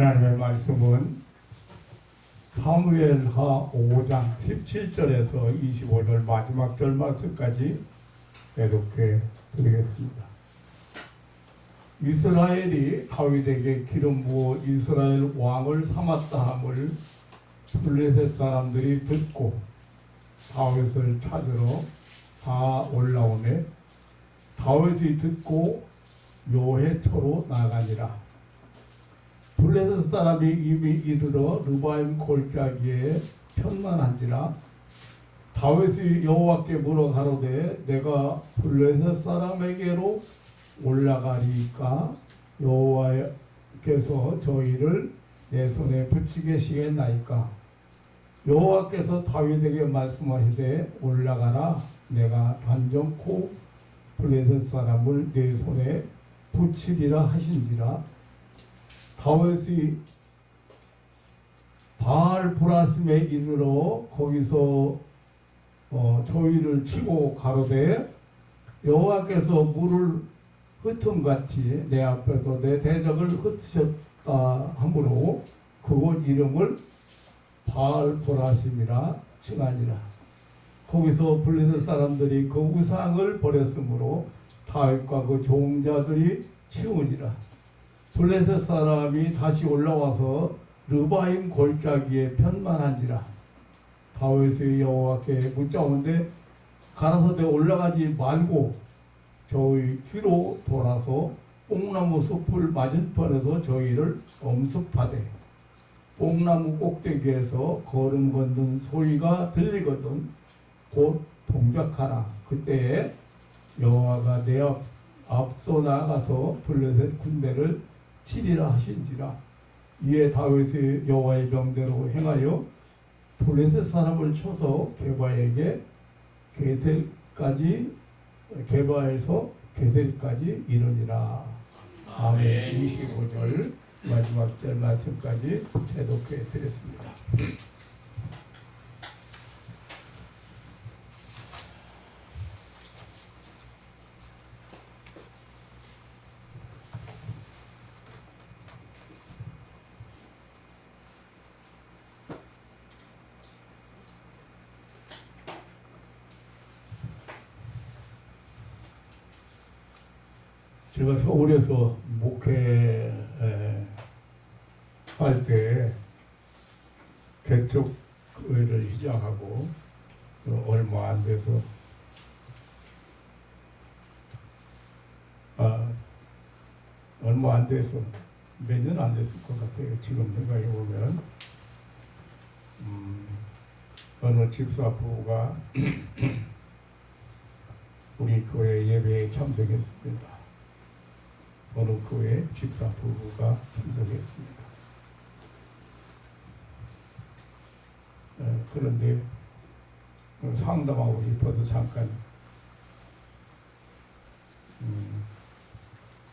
하나님의 말씀은 사무엘하 5장 17절에서 25절 마지막 절 말씀까지 이렇게 드리겠습니다. 이스라엘이 다윗에게 기름 부어 이스라엘 왕을 삼았다 함을 블레셋 사람들이 듣고 다윗을 찾으러 다 올라오매 다윗이 듣고 요해초로 나가니라. 블레셋 사람이 이미 이르러 르바임 골짜기에 편만한지라. 다윗이 여호와께 물어 가로되 내가 블레셋 사람에게로 올라가리까 여호와께서 저희를 내 손에 붙이겠시겠나이까. 여호와께서 다윗에게 말씀하시되 올라가라. 내가 단정코 블레셋 사람을 내 손에 붙이리라 하신지라. 다윗이 바알 브라심에 이르러 거기서 저희를 치고 가로되 여호와께서 물을 흩음같이 내 앞에서 내 대적을 흩으셨다 하므로 그곳 이름을 바알 브라심이라 칭하니라. 거기서 블레셋 사람들이 그 우상을 버렸으므로 다윗과 그 종자들이 치우니라. 블레셋 사람이 다시 올라와서 르바임 골짜기에 편만한지라. 다윗이 여호와께 묻자온데 가라사대 올라가지 말고 저희 뒤로 돌아서 뽕나무 숲을 맞은편에서 저희를 엄습하되 뽕나무 꼭대기에서 걸음 걷는 소리가 들리거든 곧 동작하라. 그때에 여호와가 내 앞서 나가서 블레셋 군대를 치리라 하신지라. 이에 다윗이 여호와의 명대로 행하여 블레셋 사람을 쳐서 게바에게 게바에서 게셀까지 이르니라. 아멘. 25절 마지막 절 말씀까지 제독해 드렸습니다. 제가 서울에서 목회할 때 개척회를 시작하고 얼마 안 돼서 몇 년 안 됐을 것 같아요. 지금 생각해 보면 어느 집사 부부가 우리 교회 예배에 참석했습니다. 어느 교회 집사 부부가 참석했습니다. 그런데 상담하고 싶어서 잠깐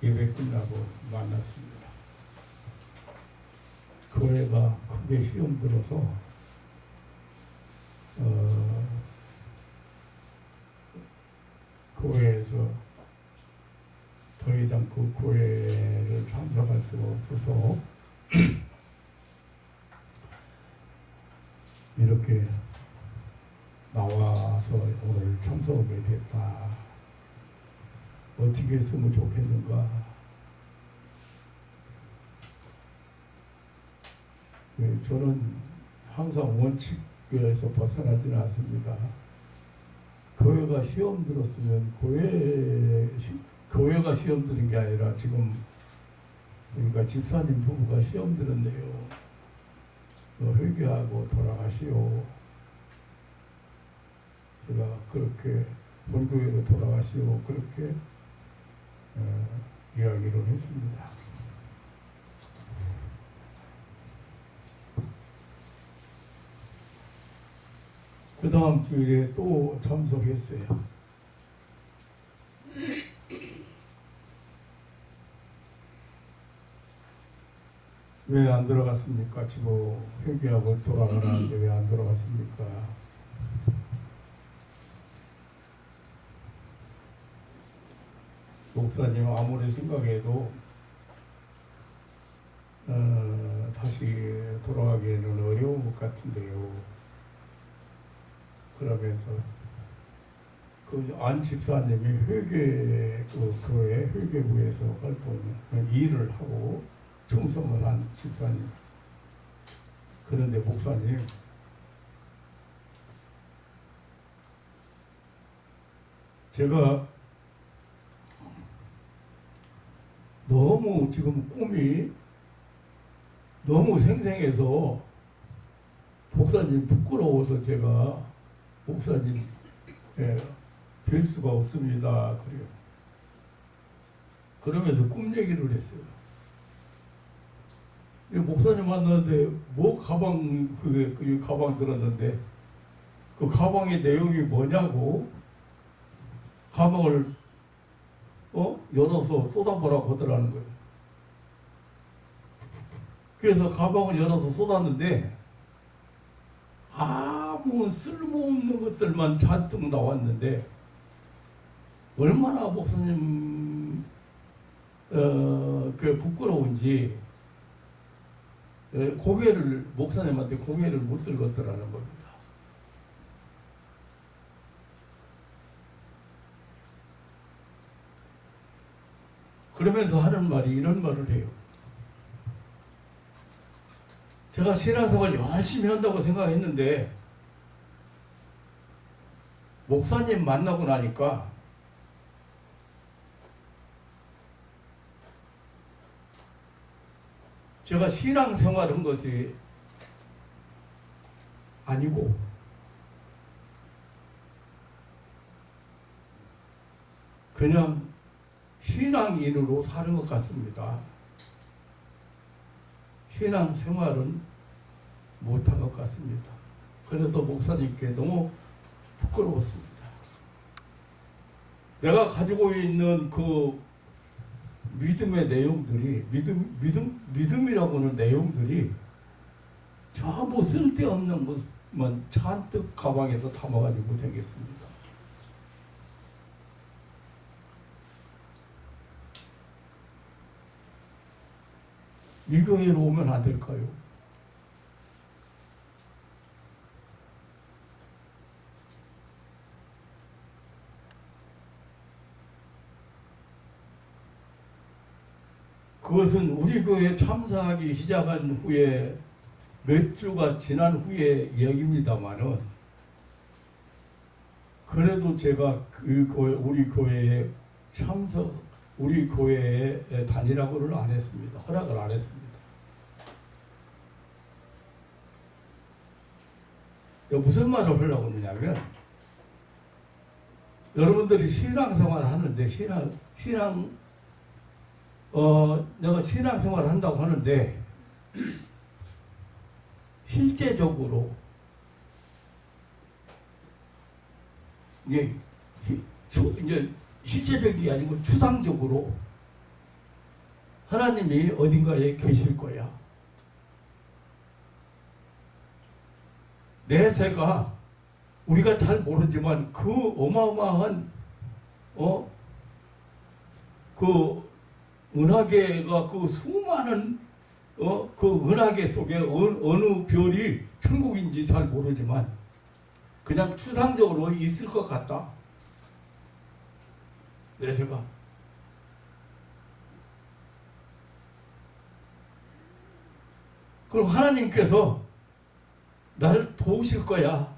예배 끝나고 만났습니다. 교회가 크게 시험 들어서 교회에서 더 이상 그 교회를 참석할 수가 없어서 이렇게 나와서 오늘 참석하게 됐다. 어떻게 했으면 좋겠는가. 저는 항상 원칙에서 벗어나지는 않습니다. 교회가 시험 들었으면 교회가 시험 들은 게 아니라 지금 그러니까 집사님 부부가 시험 들었네요. 회개하고 돌아가시오. 제가 그렇게 본교회로 돌아가시오. 그렇게 이야기를 했습니다. 그 다음 주일에 또 참석했어요. 왜 안 들어갔습니까? 지금 회개하고 돌아가라는데 왜 안 들어갔습니까? 목사님 아무리 생각해도 다시 돌아가기에는 어려운 것 같은데요. 그러면서 그 안 집사님이 회계 그 교회 회계부에서 활동 일을 하고 충성을 한 집사님. 그런데 목사님, 제가 너무 지금 꿈이 너무 생생해서 목사님 부끄러워서 제가 목사님 뵐 수가 없습니다. 그래요. 그러면서 꿈 얘기를 했어요. 목사님 만났는데 뭐 가방 그 가방 들었는데 그 가방의 내용이 뭐냐고 가방을 열어서 쏟아보라고 하더라는 거예요. 그래서 가방을 열어서 쏟았는데 아무 쓸모없는 것들만 잔뜩 나왔는데 얼마나 목사님 그 부끄러운지 목사님한테 고개를 못 들었더라는 겁니다. 그러면서 하는 말이 이런 말을 해요. 제가 신앙생활 열심히 한다고 생각했는데 목사님 만나고 나니까 제가 신앙생활 한 것이 아니고 그냥 신앙인으로 사는 것 같습니다. 신앙생활은 못한 것 같습니다. 그래서 목사님께 너무 부끄러웠습니다. 내가 가지고 있는 그 믿음의 내용들이 믿음이라고 하는 내용들이 전부 쓸데없는 것만 잔뜩 가방에서 담아가지고 되겠습니다. 이 교회로 오면 안 될까요? 그것은 우리 교회에 참사하기 시작한 후에 몇 주가 지난 후에 이야기입니다만은 그래도 제가 우리 교회에 우리 교회에 다니라고는 안 했습니다. 허락을 안 했습니다. 무슨 말을 하려고 하냐면 여러분들이 신앙생활 하는데 내가 신앙생활을 한다고 하는데 실제적으로 이제 실제적이 아니고 추상적으로 하나님이 어딘가에 계실 거야. 내세가 우리가 잘 모르지만 그 어마어마한 그 은하계가 그 수많은 그 은하계 속에 어느 별이 천국인지 잘 모르지만 그냥 추상적으로 있을 것 같다. 내세가. 그럼 하나님께서 나를 도우실 거야.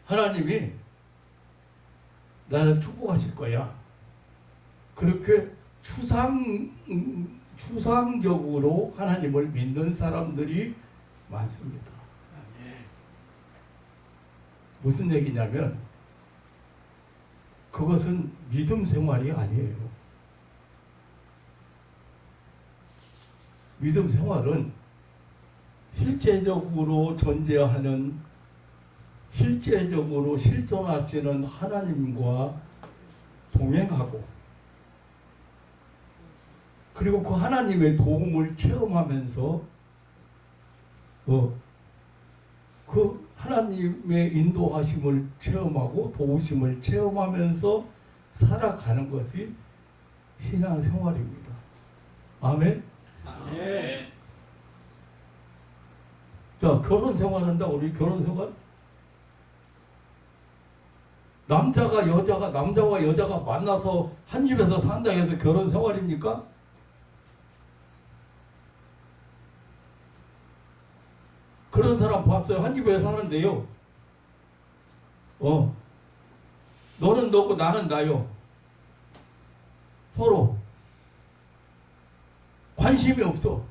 하나님이 나를 축복하실 거야. 그렇게 추상적으로 하나님을 믿는 사람들이 많습니다. 무슨 얘기냐면 그것은 믿음 생활이 아니에요. 믿음 생활은 실제적으로 존재하는 실제적으로 실존하시는 하나님과 동행하고 그리고 그 하나님의 도움을 체험하면서 그 하나님의 인도하심을 체험하고 도우심을 체험하면서 살아가는 것이 신앙생활입니다. 아멘. 네. 자, 결혼 생활한다. 우리 결혼 생활. 남자와 여자가 만나서 한 집에서 산다 해서 결혼 생활입니까? 그런 사람 봤어요. 한 집에 사는데요. 너는 너고 나는 나요. 서로 관심이 없어.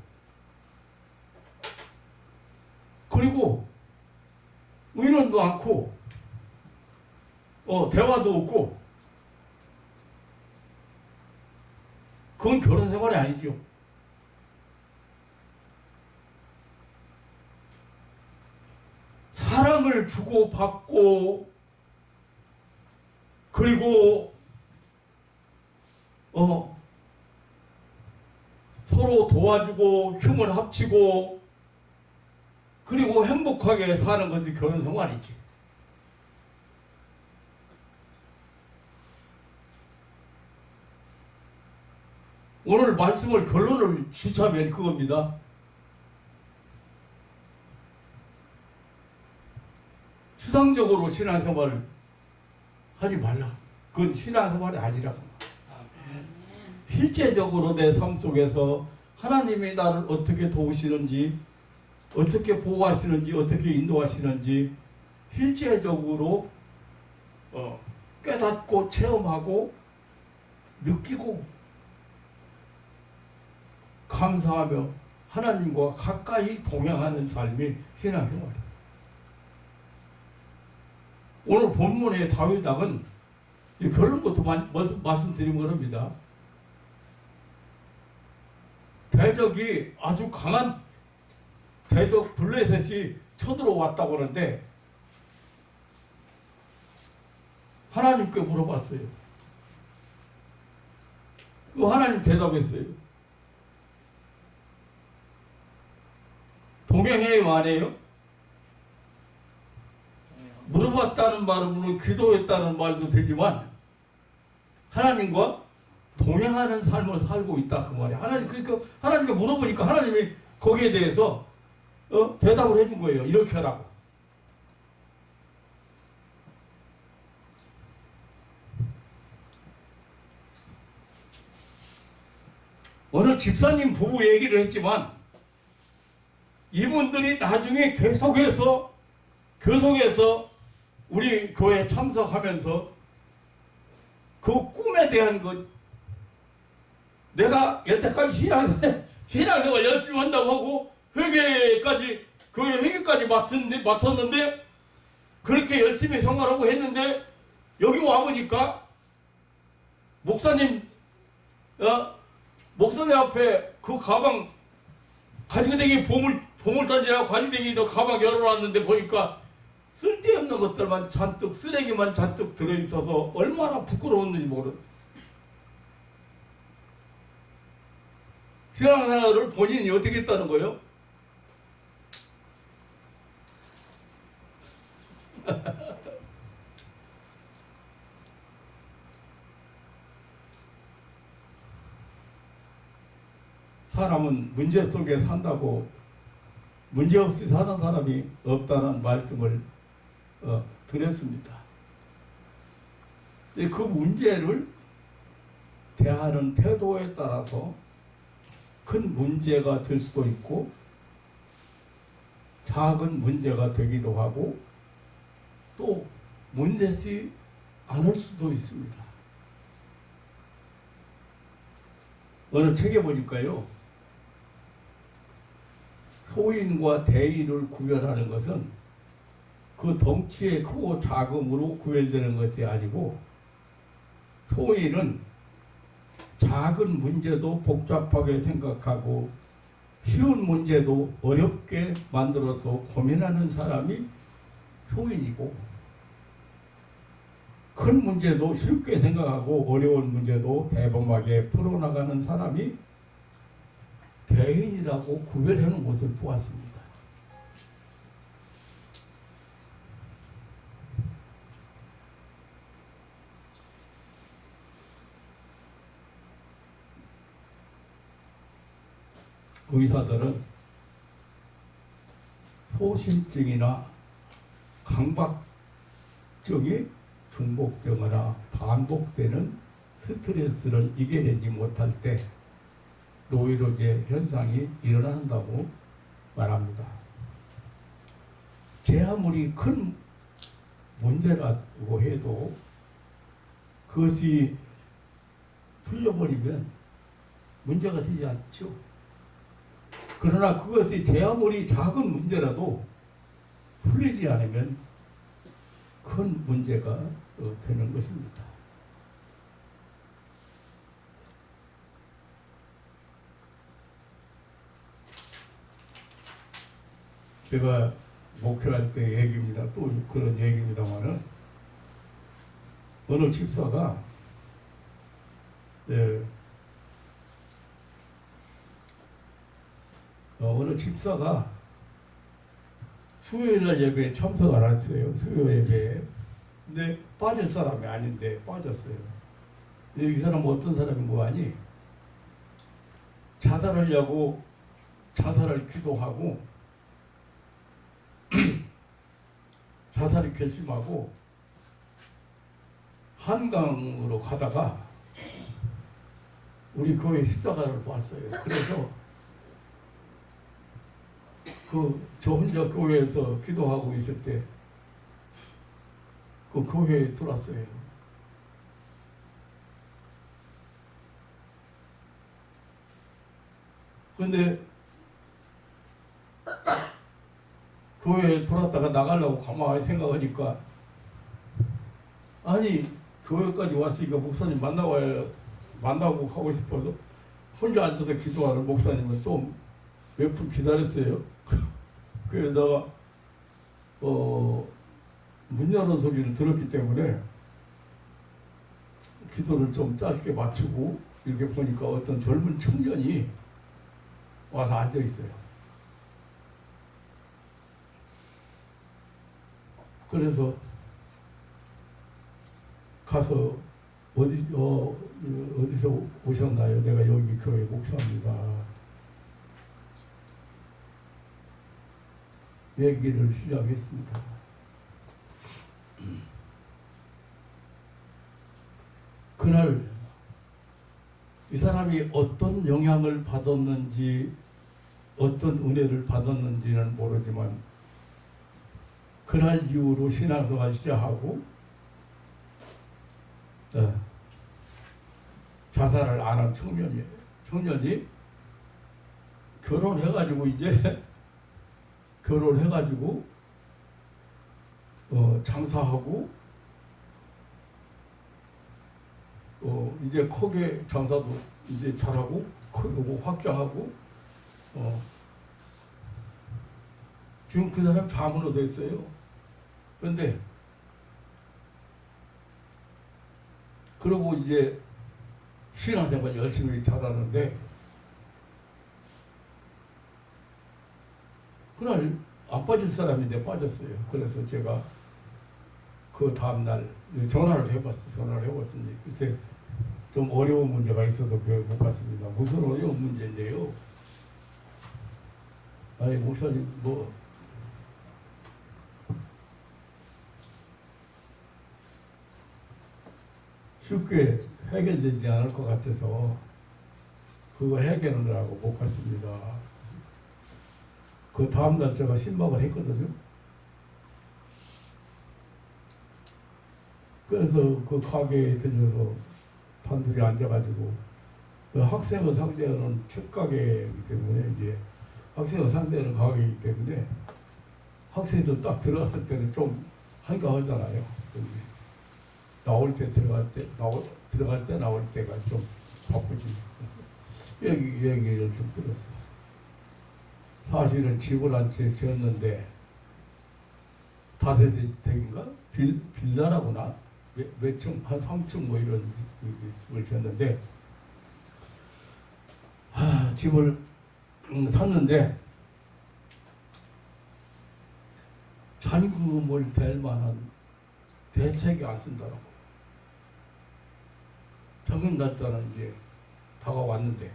그리고 의논도 않고 대화도 없고. 그건 결혼 생활이 아니죠. 사랑을 주고 받고, 그리고 서로 도와주고 힘을 합치고, 그리고 행복하게 사는 것이 결혼 생활이지. 오늘 말씀을 결론을 지자면 그겁니다. 추상적으로 신앙생활을 하지 말라. 그건 신앙생활이 아니라고. 실제적으로 내 삶 속에서 하나님이 나를 어떻게 도우시는지, 어떻게 보호하시는지, 어떻게 인도하시는지 실제적으로 깨닫고 체험하고 느끼고 감사하며 하나님과 가까이 동행하는 삶이 신앙생활이에요. 오늘 본문의 다윗 왕은 결론부터 말씀드린 겁니다. 대적이 아주 강한 대적 블레셋이 쳐들어왔다고 하는데 하나님께 물어봤어요. 하나님 대답했어요. 동행해요, 안 해요? 물어봤다는 말은 물론 기도했다는 말도 되지만 하나님과 동행하는 삶을 살고 있다 그 말이에요. 그러니까 하나님께 물어보니까 하나님이 거기에 대해서 대답을 해준 거예요. 이렇게 하라고. 오늘 집사님 부부 얘기를 했지만 이분들이 나중에 계속해서 우리 교회에 참석하면서 그 꿈에 대한 것, 내가 여태까지 신앙생활 열심히 한다고 하고 교회 회계까지 맡았는데 그렇게 열심히 생활하고 했는데 여기 와보니까 목사님 앞에 그 가방 가지고다니기 보물단지라고 가지고다니기 가방 열어놨는데 보니까 쓸데없는 것들만 잔뜩, 쓰레기만 잔뜩 들어있어서 얼마나 부끄러웠는지 모르. 신앙생활을 본인이 어떻게 했다는 거예요? 사람은 문제 속에 산다고 문제없이 사는 사람이 없다는 말씀을 드렸습니다. 그 문제를 대하는 태도에 따라서 큰 문제가 될 수도 있고 작은 문제가 되기도 하고 또 문제시 않을 수도 있습니다. 어느 책에 보니까요, 소인과 대인을 구별하는 것은 그 덩치의 크고 작음으로 구별되는 것이 아니고, 소인은 작은 문제도 복잡하게 생각하고 쉬운 문제도 어렵게 만들어서 고민하는 사람이 소인이고, 큰 문제도 쉽게 생각하고 어려운 문제도 대범하게 풀어나가는 사람이 대인이라고 구별하는 것을 보았습니다. 의사들은 소심증이나 강박증이 중복되거나 반복되는 스트레스를 이겨내지 못할 때 노이로제 현상이 일어난다고 말합니다. 제 아무리 큰 문제라고 해도 그것이 풀려버리면 문제가 되지 않죠. 그러나 그것이 제 아무리 작은 문제라도 풀리지 않으면 큰 문제가 되는 것입니다. 제가 목회할 때 얘기입니다. 또 그런 얘기입니다만은 어느 집사가 어느 집사가 수요일날 예배에 참석을 안 했어요. 수요 예배에. 근데 빠질 사람이 아닌데 빠졌어요. 이 사람은 어떤 사람인 거 아니? 자살하려고 자살을 기도하고 자살을 결심하고 한강으로 가다가 우리 교회 십자가를 봤어요. 그래서 저 혼자 교회에서 기도하고 있을 때 그 교회에 들어왔어요. 그런데 교회에 들어왔다가 나가려고 가만히 생각하니까 아니 교회까지 왔으니까 목사님 만나고 가고 싶어서 혼자 앉아서 기도하는 목사님은 좀 몇 분 기다렸어요. 그래다가 문 여는 소리를 들었기 때문에 기도를 좀 짧게 맞추고 이렇게 보니까 어떤 젊은 청년이 와서 앉아 있어요. 그래서 가서 어디서 오셨나요? 내가 여기 교회 목사입니다. 얘기를 시작했습니다. 그날 이 사람이 어떤 영향을 받았는지 어떤 은혜를 받았는지는 모르지만 그날 이후로 신앙생활 시작하고 자살을 안 한 청년이 결혼해가지고 이제 결혼해가지고 장사하고 이제 크게 장사도 이제 잘하고 크고 확장하고 지금 그 사람 자문으로 됐어요. 그런데 그러고 이제 신앙생활 열심히 잘하는데 그날 안 빠질 사람인데 빠졌어요. 그래서 제가 그 다음날 전화를 해봤더니 글쎄 좀 어려운 문제가 있어서 교회 못 갔습니다. 무슨 어려운 문제인데요? 아니 목사님 쉽게 해결되지 않을 것 같아서 그거 해결을 하고 못 갔습니다. 그 다음날 제가 신방을 했거든요. 그래서 그 가게에 들려서 단둘이 앉아가지고 그 학생을 상대하는 책가게이기 때문에 이제 학생을 상대하는 가게이기 때문에 학생들 딱 들어갔을 때는 좀 한가하잖아요. 나올 때 나올 때가 좀 바쁘지. 얘기를 좀 들었어요. 사실은 집을 한 채 지었는데 다세대인가 빌라라구나 몇 층 한 3층 뭐 이런 집을 지었는데 집을 샀는데 잔금을 댈 만한 대책이 안 쓴다라고. 적금 날짜는 이제 다가왔는데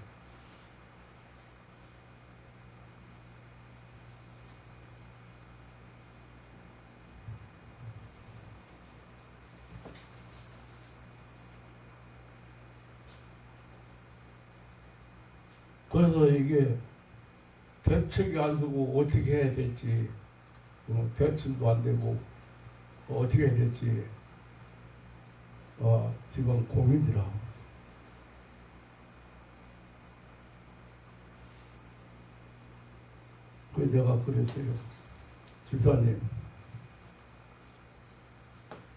그래서 이게 대책이 안 서고 어떻게 해야 될지, 대출도 안 되고 어떻게 해야 될지 지금 고민이라. 그래서 내가 그랬어요. 집사님,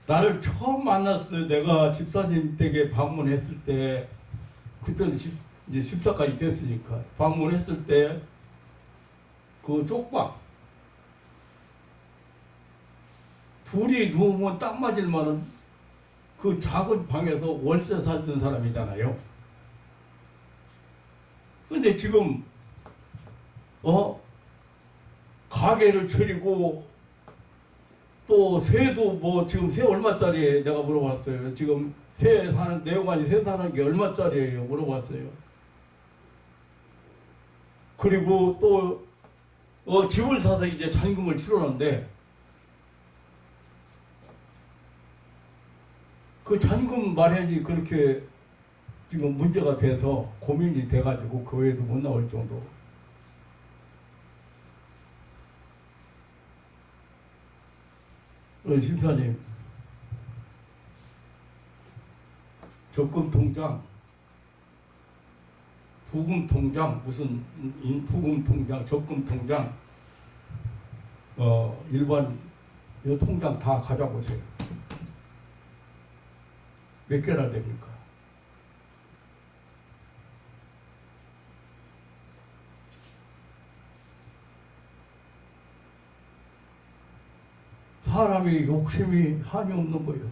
나를 처음 만났어요. 내가 집사님 댁에 방문했을 때, 그때는 이제 집사까지 됐으니까 방문했을 때 그 쪽방 둘이 누우면 딱 맞을 만한 그 작은 방에서 월세 살던 사람이잖아요. 근데 지금 가게를 차리고 또 세도 뭐 지금 세 얼마짜리 내가 물어봤어요. 지금 세 사는 내용관이 세 사는 게 얼마짜리예요? 물어봤어요. 그리고 또 집을 사서 이제 잔금을 치르는데 그 잔금 마련이 그렇게 지금 문제가 돼서 고민이 돼가지고 교회도 못 나올 정도. 심사님, 적금 통장, 부금 통장, 무슨 부금 통장, 적금 통장, 일반 이 통장 다 가져보세요. 몇 개나 됩니까? 사람이 욕심이 한이 없는 거예요.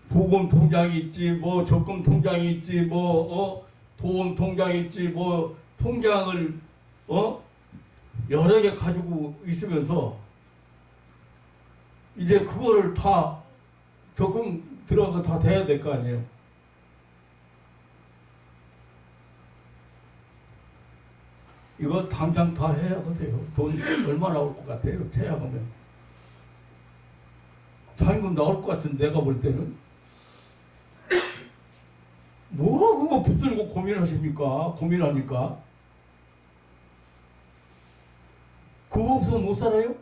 보금 통장이 있지, 뭐 적금 통장이 있지, 뭐 보험 통장이 있지, 뭐 통장을 여러 개 가지고 있으면서 이제 그거를 다 적금 들어가서 다 돼야 될 거 아니에요. 이거 당장 다 해야 하세요. 돈 얼마 나올 것 같아요? 해야하면 잔금 나올 것 같은데 내가 볼 때는 뭐 그거 붙들고 고민하십니까? 고민합니까? 그거 없으면 못 살아요?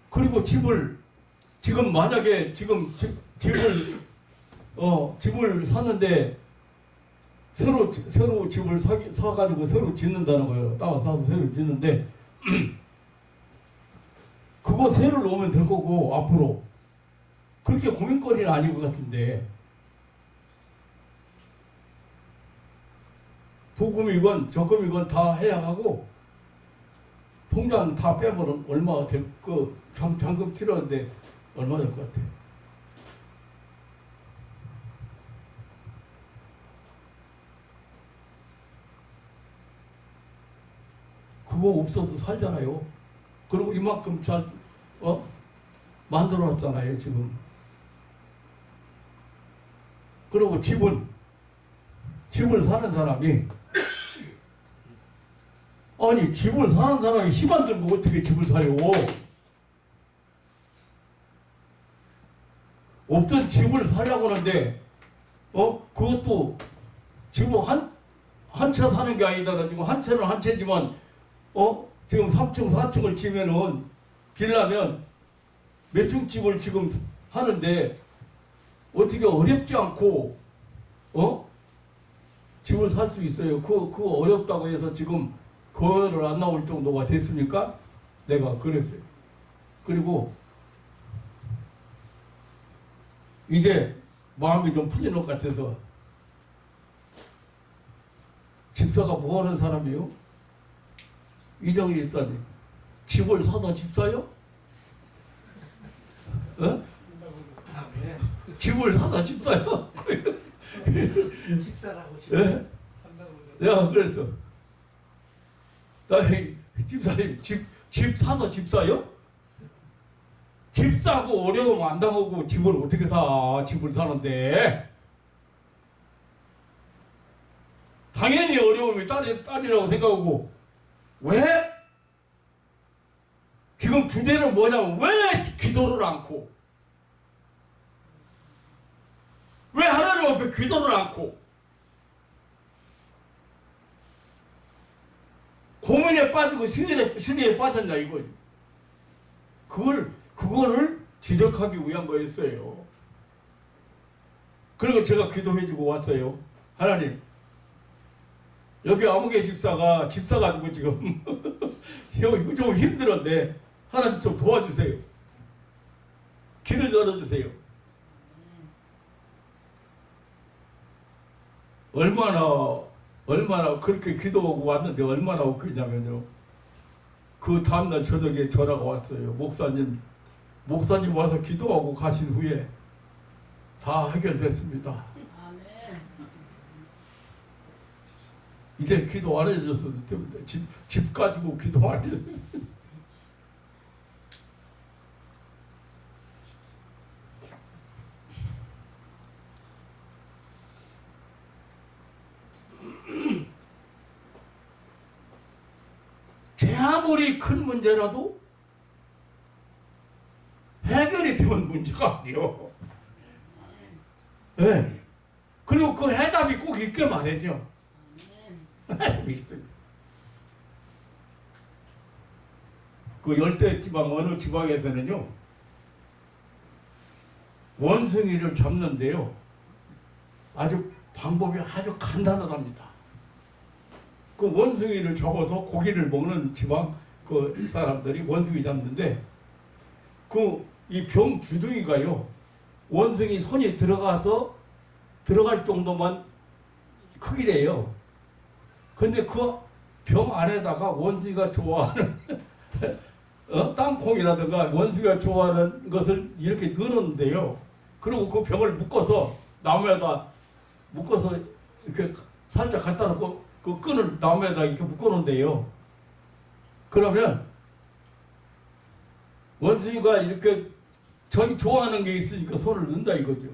그리고 집을 지금 만약에 지금 집을 샀는데 새로 집을 사가지고 새로 짓는다는 거예요. 땅을 사서 새로 짓는데 그거 새로 놓으면 될 거고 앞으로 그렇게 고민거리는 아닌 것 같은데 부금이건 적금이건 다 해야 하고 통장 다 빼면 얼마 될 거 잔금 치료하는데 얼마 될 것 같아요? 그거 없어도 살잖아요. 그리고 이만큼 잘 만들어놨잖아요 지금. 그리고 집을 사는 사람이 아니 집을 사는 사람이 힘 안 들고 어떻게 집을 사요? 없던 집을 살려고 하는데 그것도 지금 한 채 사는 게 아니다. 지금 한 채는 한 채지만 지금 3층 4층을 치면은 빌라면 몇 층 집을 지금 하는데 어떻게 어렵지 않고 집을 살 수 있어요. 그거 어렵다고 해서 지금 거를 안 나올 정도가 됐습니까? 내가 그랬어요. 그리고 이제 마음이 좀 풀리는 것 같아서 집사가 뭐 하는 사람이요? 이정희 집사님 집을 사서 집 사요? 집을 사다 집 사요? 집사라고 예? 내가 그랬어. 나 집사님 집 사서 집 사요? 집 사고 어려움 안 당하고 집을 어떻게 사? 집을 사는데 당연히 어려움이 딸이라고 생각하고 왜? 지금 주제는 뭐냐면 왜 기도를 않고 왜 하나님 앞에 기도를 않고 고민에 빠지고 시리에 빠졌냐 이거예요. 그거를 지적하기 위한 거였어요. 그리고 제가 기도해주고 왔어요. 하나님, 여기 아무개 집사가 집사가지고 지금 이거 좀 힘들었는데 하나님 좀 도와주세요. 길을 열어주세요. 얼마나 그렇게 기도하고 왔는데 얼마나 웃기냐면요. 그 다음날 저녁에 전화가 왔어요. 목사님 와서 기도하고 가신 후에 다 해결됐습니다. 아멘. 이제 기도 안 해줬어도 됩니다. 집 가지고 기도 안 해줬어도 제 아무리 큰 문제라도 해결이 되면 문제가 아니요. 네. 그리고 그 해답이 꼭 있게 말이죠. 해답이 있어요. 그 열대 지방 어느 지방에서는요 원숭이를 잡는데요 아주 방법이 아주 간단하답니다. 그 원숭이를 잡아서 고기를 먹는 지방 그 사람들이 원숭이 잡는데 그 이 병 주둥이가요 원숭이 손이 들어갈 정도만 크기래요. 근데 그 병 안에다가 원숭이가 좋아하는 땅콩이라든가 원숭이가 좋아하는 것을 이렇게 넣는데요. 그리고 그 병을 묶어서 나무에다 묶어서 이렇게 살짝 갖다 놓고 그 끈을 나무에다 이렇게 묶어놓은데요. 그러면 원숭이가 이렇게 자기 좋아하는 게 있으니까 손을 넣는다 이거죠.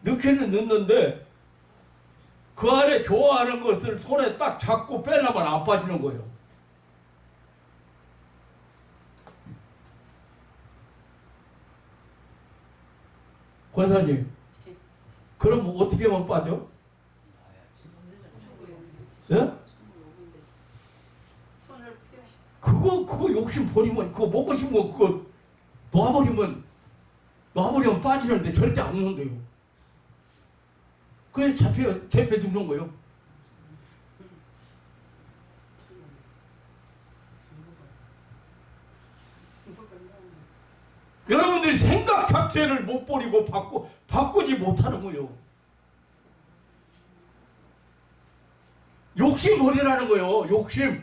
넣기는 넣는데 그 안에 좋아하는 것을 손에 딱 잡고 빼려면 안 빠지는 거예요. 권사님, 그럼 어떻게 하면 빠져? 예? 그거 욕심 버리면 그거 먹고 싶은 거 그거 놔버리면 빠지는데 절대 안 놓는데요. 그래서 잡혀 죽는 거예요. 여러분들이 생각 자체를 못 버리고 바꾸지 못하는 거예요. 욕심 버리라는 거예요. 욕심.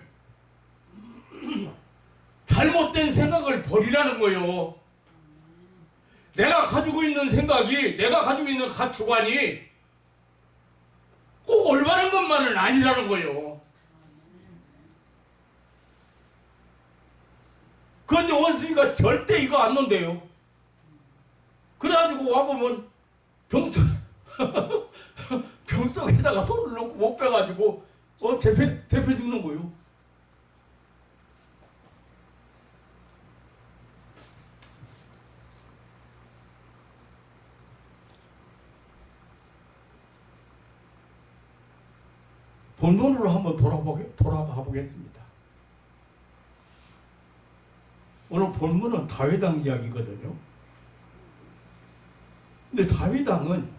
잘못된 생각을 버리라는 거예요. 내가 가지고 있는 생각이, 내가 가지고 있는 가치관이 꼭 올바른 것만은 아니라는 거예요. 그런데 원숭이가 절대 이거 안 논대요. 그래가지고 와보면 병 속에다가 손을 넣고 못 빼가지고 재패 죽는 거예요. 본론으로 한번 돌아가 보겠습니다. 오늘 본문은 다윗왕 이야기거든요. 근데 다윗왕은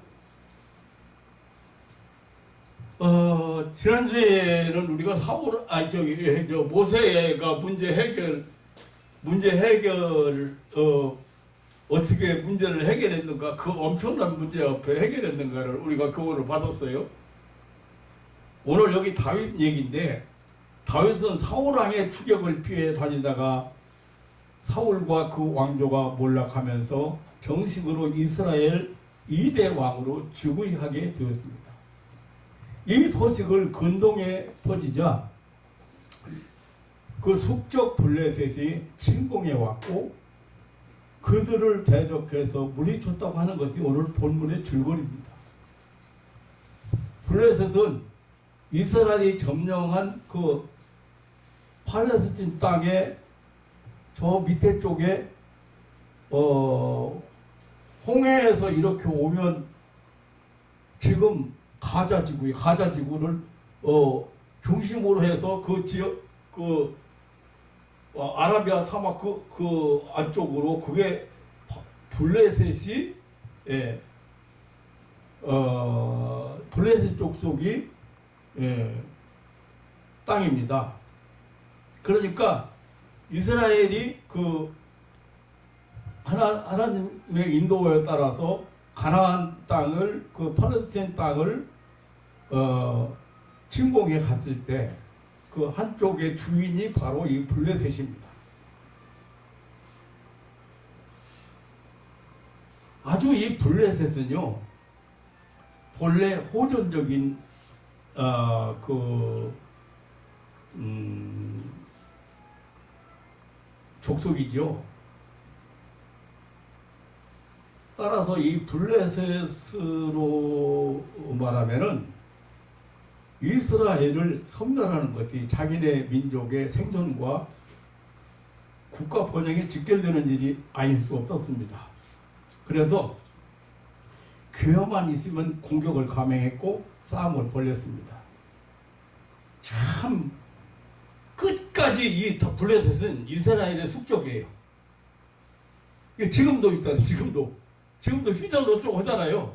지난주에는 우리가 모세가 문제 해결 어떻게 문제를 해결했는가, 그 엄청난 문제 앞에 해결했는가를 우리가 교훈을 받았어요. 오늘 여기 다윗 얘기인데, 다윗은 사울왕의 추격을 피해 다니다가 사울과 그 왕조가 몰락하면서 정식으로 이스라엘 2대 왕으로 즉위하게 되었습니다. 이 소식을 근동에 퍼지자 그 숙적 블레셋이 침공해 왔고 그들을 대적해서 물리쳤다고 하는 것이 오늘 본문의 줄거리입니다. 블레셋은 이스라엘이 점령한 그 팔레스틴 땅의 저 밑에 쪽에 홍해에서 이렇게 오면 지금 가자지구를 중심으로 해서 그 지역 아라비아 사막 그 안쪽으로 그게 블레셋이 블레셋 족속이 땅입니다. 그러니까 이스라엘이 하나님의 인도에 따라서 가나안 땅을 그 팔레스타인 땅을 침공해 갔을 때 그 한쪽의 주인이 바로 이 블레셋입니다. 아주 이 블레셋은요 본래 호전적인 족속이죠. 따라서 이 블레셋으로 말하면은 이스라엘을 섬멸하는 것이 자기네 민족의 생존과 국가 번영에 직결되는 일이 아닐 수 없었습니다. 그래서 기회만 있으면 공격을 감행했고 싸움을 벌였습니다. 참 끝까지 이 블레셋은 이스라엘의 숙적이에요. 지금도 있다. 지금도 휴전 어쩌고 하잖아요.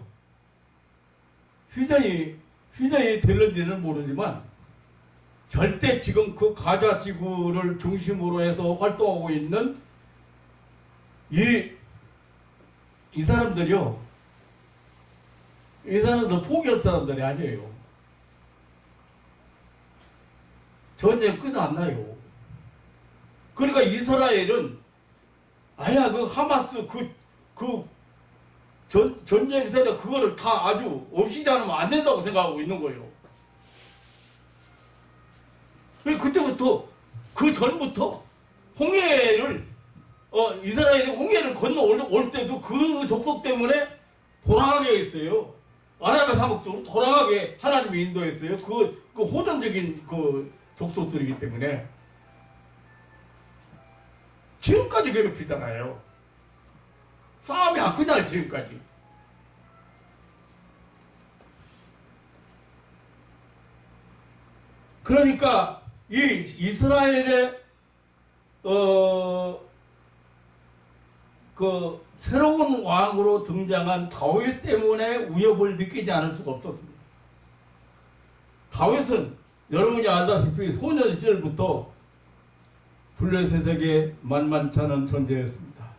휴전이 될는지는 모르지만 절대 지금 그 가자 지구를 중심으로 해서 활동하고 있는 이 사람들이요. 이 사람들 포기할 사람들이 아니에요. 전쟁 끝 안 나요. 그러니까 이스라엘은 아야 그 하마스 전쟁에서 그거를 다 아주 없이지 않으면 안 된다고 생각하고 있는 거예요. 그때부터 그 전부터 홍해를 이스라엘이 홍해를 건너올 때도 그 족속 때문에 돌아가게 했어요. 아라비아 사막 쪽으로 돌아가게 하나님이 인도했어요. 그 호전적인 그 족속들이기 때문에 지금까지 괴롭히잖아요. 싸움이 안 끝날 지금까지. 그러니까 이 이스라엘의 그 새로운 왕으로 등장한 다윗 때문에 위협을 느끼지 않을 수가 없었습니다. 다윗은 여러분이 알다시피 소년 시절부터 블레셋에게 만만치 않은 존재였습니다.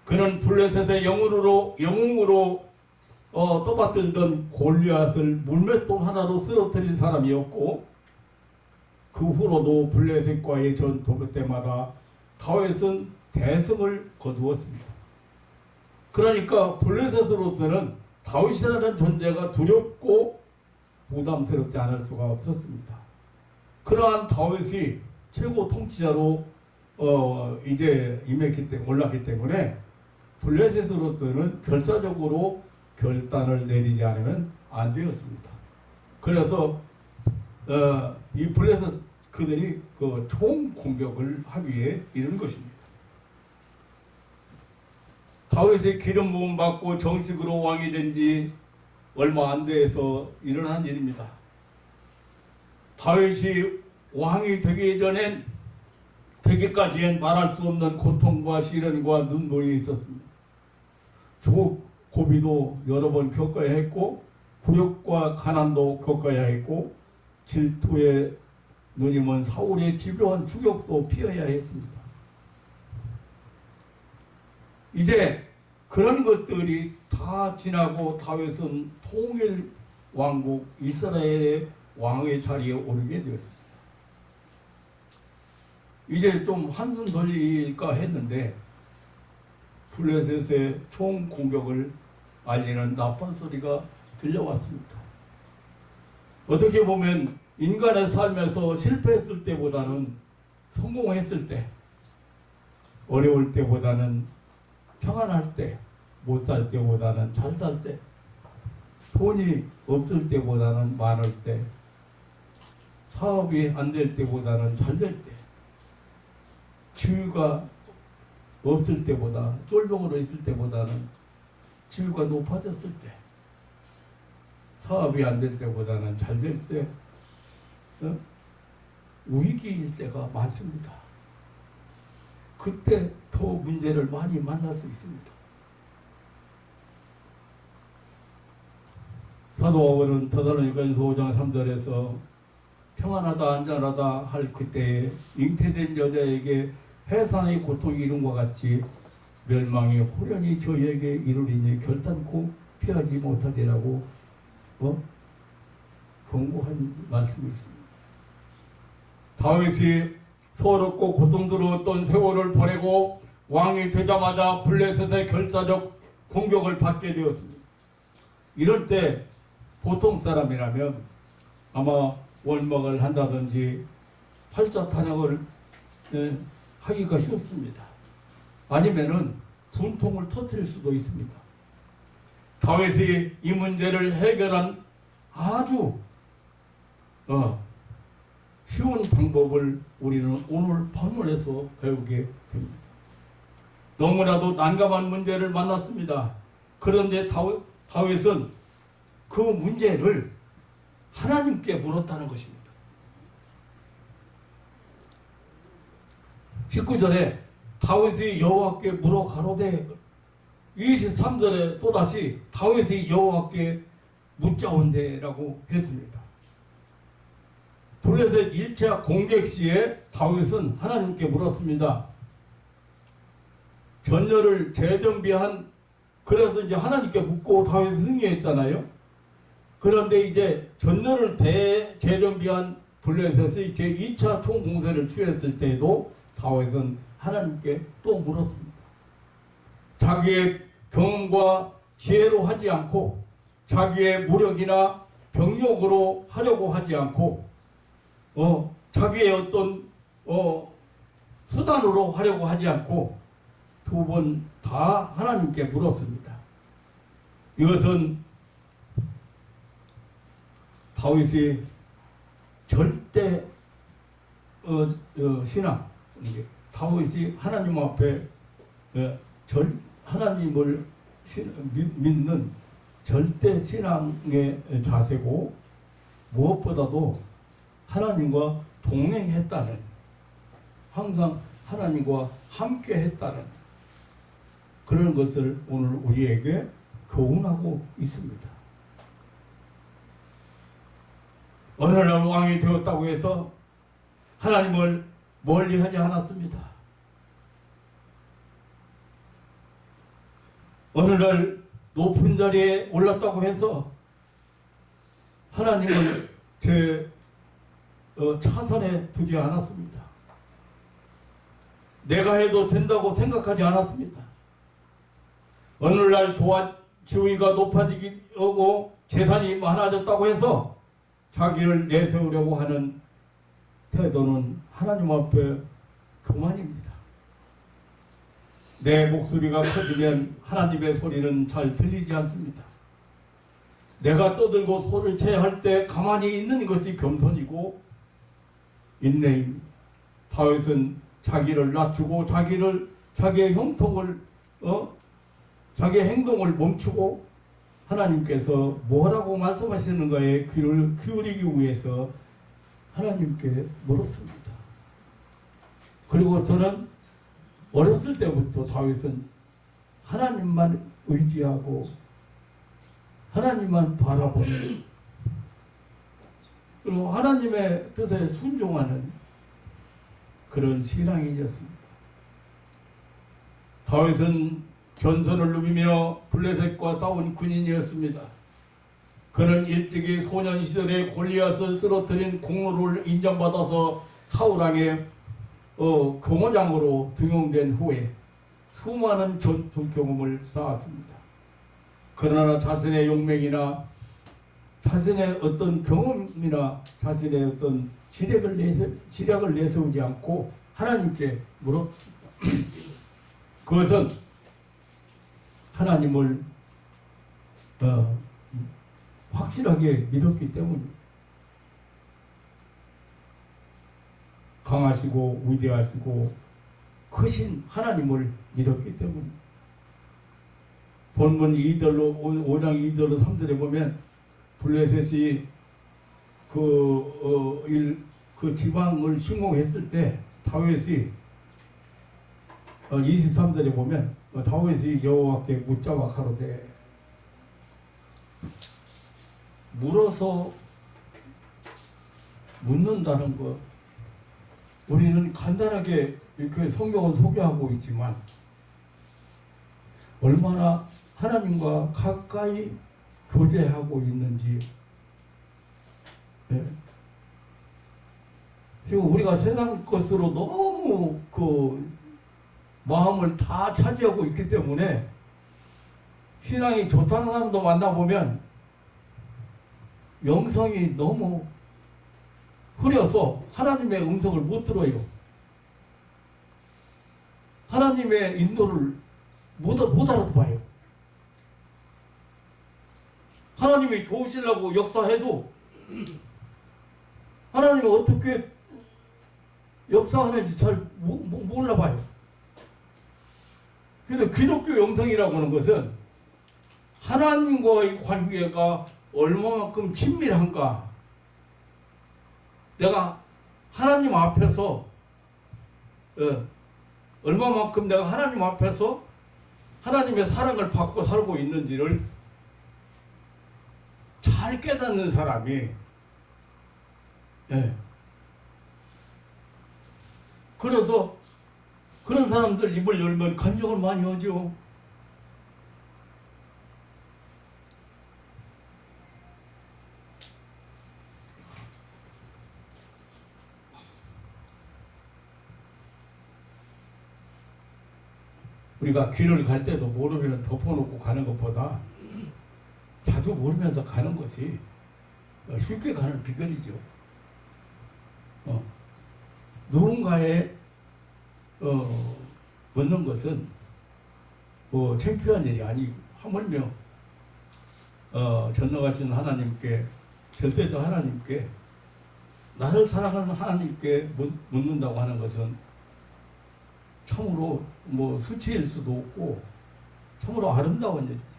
그는 블레셋의 영웅으로 떠받들던 골리앗을 물맷돌 하나로 쓰러뜨린 사람이었고, 그 후로도 블레셋과의 전투 때마다 다윗은 대승을 거두었습니다. 그러니까 블레셋으로서는 다윗이라는 존재가 두렵고 부담스럽지 않을 수가 없었습니다. 그러한 다윗이 최고 통치자로 이제 올랐기 때문에 블레셋으로서는 결사적으로 결단을 내리지 않으면 안 되었습니다. 그래서 이 블레셋 그들이 그 총 공격을 하기에 이른 것입니다. 다윗의 기름 부음 받고 정식으로 왕이 된 지 얼마 안 돼서 일어난 일입니다. 다윗이 왕이 되기까지엔 말할 수 없는 고통과 시련과 눈물이 있었습니다. 조국 고비도 여러 번 겪어야 했고, 굴욕과 가난도 겪어야 했고, 질투에 눈이 먼 사울의 집요한 추격도 피해야 했습니다. 이제 그런 것들이 다 지나고 다윗은 통일 왕국 이스라엘의 왕의 자리에 오르게 되었습니다. 이제 좀 한숨 돌릴까 했는데 블레셋의 총 공격을 알리는 나쁜 소리가 들려왔습니다. 어떻게 보면 인간의 삶에서 실패했을 때보다는 성공했을 때, 어려울 때보다는 평안할 때, 못 살 때보다는 잘 살 때, 돈이 없을 때보다는 많을 때, 사업이 안 될 때보다는 잘 될 때, 기회가 없을 때보다, 쫄병으로 있을 때보다는 지위가 높아졌을 때, 사업이 안 될 때보다는 잘 될 때, 위기일 때가 많습니다. 그때 더 문제를 많이 만날 수 있습니다. 사도 바울은 데살로니가전서 5장 3절에서 평안하다 안전하다 할 그때에 잉태된 여자에게 해산의 고통이 이룬 것 같이 멸망이 호련히 저에게 이르리니 결단코 피하지 못하리라고 경고한 말씀이 있습니다. 다윗이 서럽고 고통스러웠던 세월을 보내고 왕이 되자마자 블레셋의 결사적 공격을 받게 되었습니다. 이럴 때 보통 사람이라면 아마 원망을 한다든지 팔자탄약을 하기가 쉽습니다. 아니면은 분통을 터뜨릴 수도 있습니다. 다윗이 이 문제를 해결한 아주 쉬운 방법을 우리는 오늘 본문에서 배우게 됩니다. 너무나도 난감한 문제를 만났습니다. 그런데 다윗은 그 문제를 하나님께 물었다는 것입니다. 19절에 다윗이 여호와께 물어 가로되 23절에 또다시 다윗이 여호와께 묻자온대라고 했습니다. 블레셋 1차 공격 시에 다윗은 하나님께 물었습니다. 전열을 재정비한, 그래서 이제 하나님께 묻고 다윗이 승리했잖아요. 그런데 이제 전열을 재정비한 블레셋의 제2차 총공세를 취했을 때에도 다윗은 하나님께 또 물었습니다. 자기의 경험과 지혜로 하지 않고 자기의 무력이나 병력으로 하려고 하지 않고 자기의 어떤 수단으로 하려고 하지 않고 두 번 다 하나님께 물었습니다. 이것은 다윗이 절대 신앙, 다윗이 하나님 앞에 하나님을 믿는 절대 신앙의 자세고, 무엇보다도 하나님과 동행했다는, 항상 하나님과 함께 했다는 그런 것을 오늘 우리에게 교훈하고 있습니다. 어느 날 왕이 되었다고 해서 하나님을 멀리하지 않았습니다. 어느 날 높은 자리에 올랐다고 해서 하나님을 제 차선에 두지 않았습니다. 내가 해도 된다고 생각하지 않았습니다. 어느 날 지위가 높아지고 재산이 많아졌다고 해서 자기를 내세우려고 하는 태도는 하나님 앞에 교만입니다. 내 목소리가 커지면 하나님의 소리는 잘 들리지 않습니다. 내가 떠들고 소리를 쳐야 할 때 가만히 있는 것이 겸손이고 인내입니다. 다윗은 자기를 낮추고 자기의 형통을 자기의 행동을 멈추고 하나님께서 뭐라고 말씀하시는가에 귀를 기울이기 위해서 하나님께 물었습니다. 그리고 저는 어렸을 때부터 다윗은 하나님만 의지하고 하나님만 바라보는, 그리고 하나님의 뜻에 순종하는 그런 신앙인이었습니다. 다윗은 전선을 누비며 블레셋과 싸운 군인이었습니다. 그는 일찍이 소년 시절에 골리앗을 쓰러뜨린 공로를 인정받아서 사울왕의 경호장으로 등용된 후에 수많은 전투 경험을 쌓았습니다. 그러나 자신의 용맹이나 자신의 어떤 경험이나 자신의 어떤 지략을 내세우지 않고 하나님께 물었습니다. 그것은 하나님을 확실하게 믿었기 때문입니다. 강하시고 위대하시고 크신 하나님을 믿었기 때문입니다. 본문 2절로 5장 2절로 3절에 보면 블레셋이 그 지방을 침공했을 때 다윗이 23절에 보면 다윗이 여호와께 묻자와 가로되 물어서 묻는다는 것, 우리는 간단하게 이렇게 성경을 소개하고 있지만 얼마나 하나님과 가까이 교제하고 있는지. 네. 지금 우리가 세상 것으로 너무 그 마음을 다 차지하고 있기 때문에 신앙이 좋다는 사람도 만나보면 영성이 너무 흐려서 하나님의 음성을 못 들어요. 하나님의 인도를 못 알아봐요. 하나님이 도우시려고 역사해도 하나님이 어떻게 역사하는지 잘 몰라봐요. 그래서 기독교 영성이라고 하는 것은 하나님과의 관계가 얼마만큼 친밀한가, 내가 하나님 앞에서 얼마만큼 내가 하나님 앞에서 하나님의 사랑을 받고 살고 있는지를 잘 깨닫는 사람이, 그래서 그런 사람들 입을 열면 간증을 많이 하죠. 우리가 길을 갈 때도 모르면 덮어놓고 가는 것보다 자주 모르면서 가는 것이 쉽게 가는 비결이죠. 누군가에 묻는 것은 뭐 창피한 일이 아니고, 하물며 전능하신 하나님께, 절대적 하나님께, 나를 사랑하는 하나님께 묻는다고 하는 것은 참으로 뭐 수치일 수도 없고 참으로 아름다운 일이죠.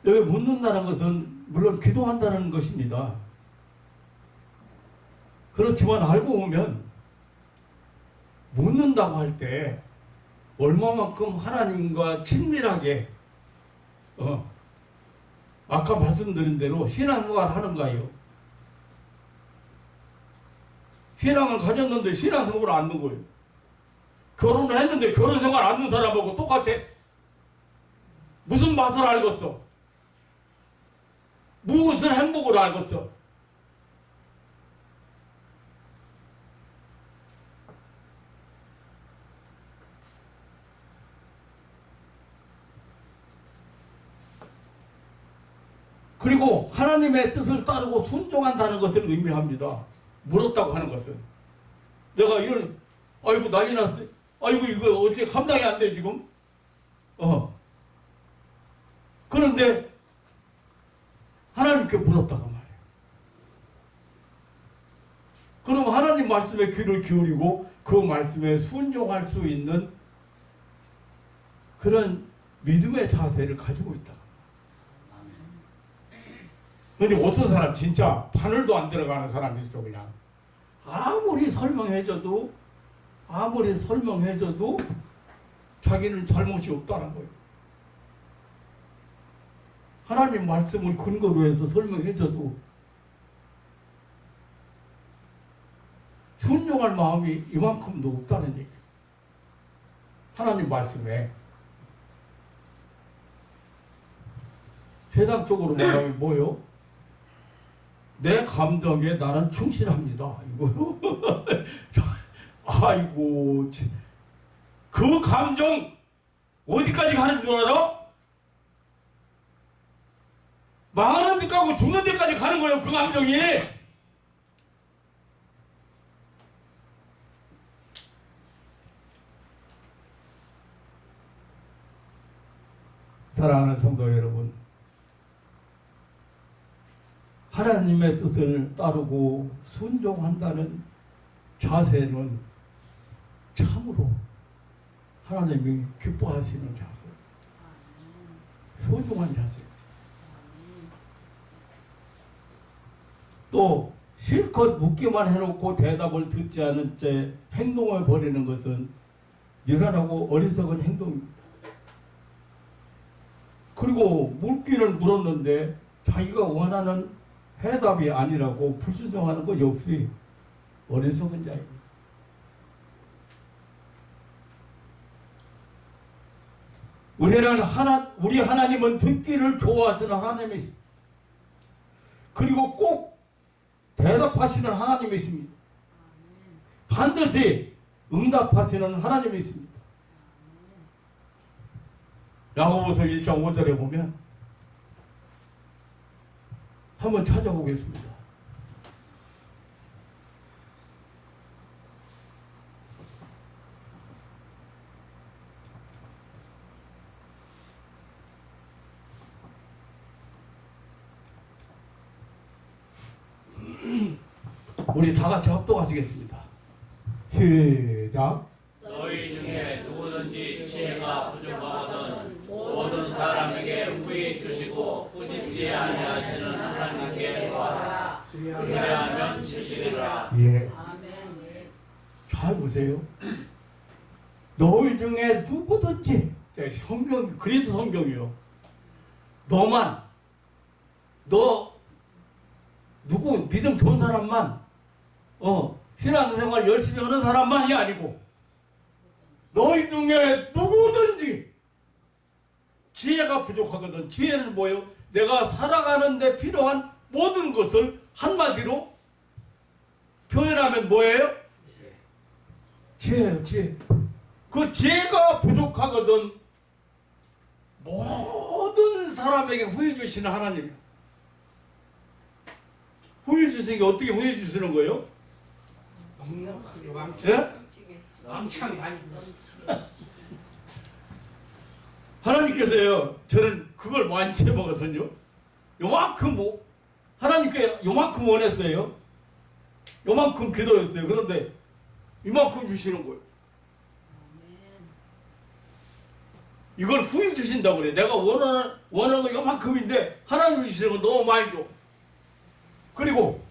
여기 묻는다는 것은 물론 기도한다는 것입니다. 그렇지만 알고 보면 묻는다고 할 때 얼마만큼 하나님과 친밀하게 아까 말씀드린 대로 신앙생활 하는가요? 신앙을 가졌는데 신앙생활을 안 하는 거예요. 결혼을 했는데 결혼생활 안 하는 사람하고 똑같아. 무슨 맛을 알겠어? 무엇을 행복을 알겠어? 그리고 하나님의 뜻을 따르고 순종한다는 것을 의미합니다. 물었다고 하는 것은, 내가 이런, 아이고 난리 났어, 아이고 이거 어떻게 감당이 안 돼 지금, 그런데 하나님께 물었다고 말해요. 그럼 하나님 말씀에 귀를 기울이고 그 말씀에 순종할 수 있는 그런 믿음의 자세를 가지고 있다. 근데 어떤 사람 진짜 바늘도 안 들어가는 사람이 있어. 그냥 아무리 설명해줘도 자기는 잘못이 없다는 거예요. 하나님 말씀을 근거로 해서 설명해줘도 순종할 마음이 이만큼도 없다는 얘기예요. 하나님 말씀에. 세상적으로 말하면 뭐요? 내 감정에 나는 충실합니다. 이거요. 아이고, 그 감정 어디까지 가는 줄 알아? 망하는 데까지 죽는 데까지 가는 거예요. 그 감정이. 사랑하는 성도 여러분, 하나님의 뜻을 따르고 순종한다는 자세는 참으로 하나님이 기뻐하시는 자세, 소중한 자세. 또 실컷 묻기만 해놓고 대답을 듣지 않은 채 행동을 벌이는 것은 미련하고 어리석은 행동입니다. 그리고 묻기는 물었는데 자기가 원하는 해답이 아니라고 불순종하는 것 역시 어리석은 자입니다. 우리 하나님은 듣기를 좋아하시는 하나님이십니다. 그리고 꼭 대답하시는 하나님이십니다. 반드시 응답하시는 하나님이십니다. 야고보서 1장 5절에 보면 한번 찾아보겠습니다. 우리 다 같이 합독하시겠습니다. 시작. 너희 중에 누구든지 지혜가 부족하거든 모든 사람에게 후히 주시고 꾸짖지 아니하시는 하나님께 구하라. 그리하면 주시리라. 예. 잘 보세요. 너희 중에 누구든지, 성경, 그래서 성경이요. 너만, 누구 믿음 좋은 사람만, 신앙생활 열심히 하는 사람만이 아니고 너희 중에 누구든지 지혜가 부족하거든. 지혜는 뭐예요? 내가 살아가는 데 필요한 모든 것을 한마디로 표현하면 뭐예요? 지혜예요, 지혜. 그 지혜가 부족하거든 모든 사람에게 후해 주시는 하나님. 후해 주시는 게 어떻게 후해 주시는 거예요? 예? 왕창 많이 하나님께서요, 저는 그걸 많이 해보거든요. 요만큼 하나님께 요만큼 원했어요. 요만큼 기도했어요. 그런데 이만큼 주시는 거예요. 이걸 후히 주신다고 그래. 내가 원하는 거 요만큼인데 하나님이 주시는 건 너무 많이 줘. 그리고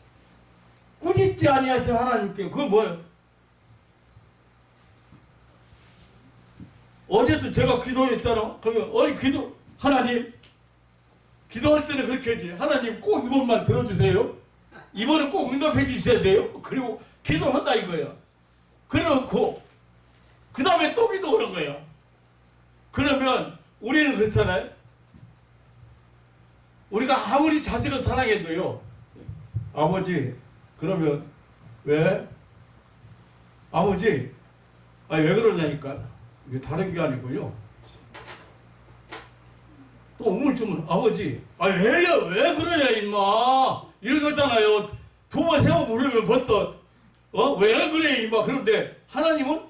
꾸짖지 아니하신 하나님께 그건 뭐예요? 어제도 제가 기도했잖아. 그러면 하나님 기도할 때는 그렇게 하지. 하나님 꼭 이번만 들어주세요. 이번은 꼭 응답해 주셔야 돼요. 그리고 기도한다 이거야. 그래놓고 그 다음에 또 기도하는 거야. 그러면 우리는 그렇잖아요. 우리가 아무리 자식을 사랑해도요, 아버지 그러면 왜? 아버지 왜 그러냐니까. 이게 다른 게 아니고요. 또 우물쭈물 아버지 왜요? 왜 그러냐 임마. 이런 거잖아요. 두 번 세 번 부르면 벌써 왜 그래 임마. 그런데 하나님은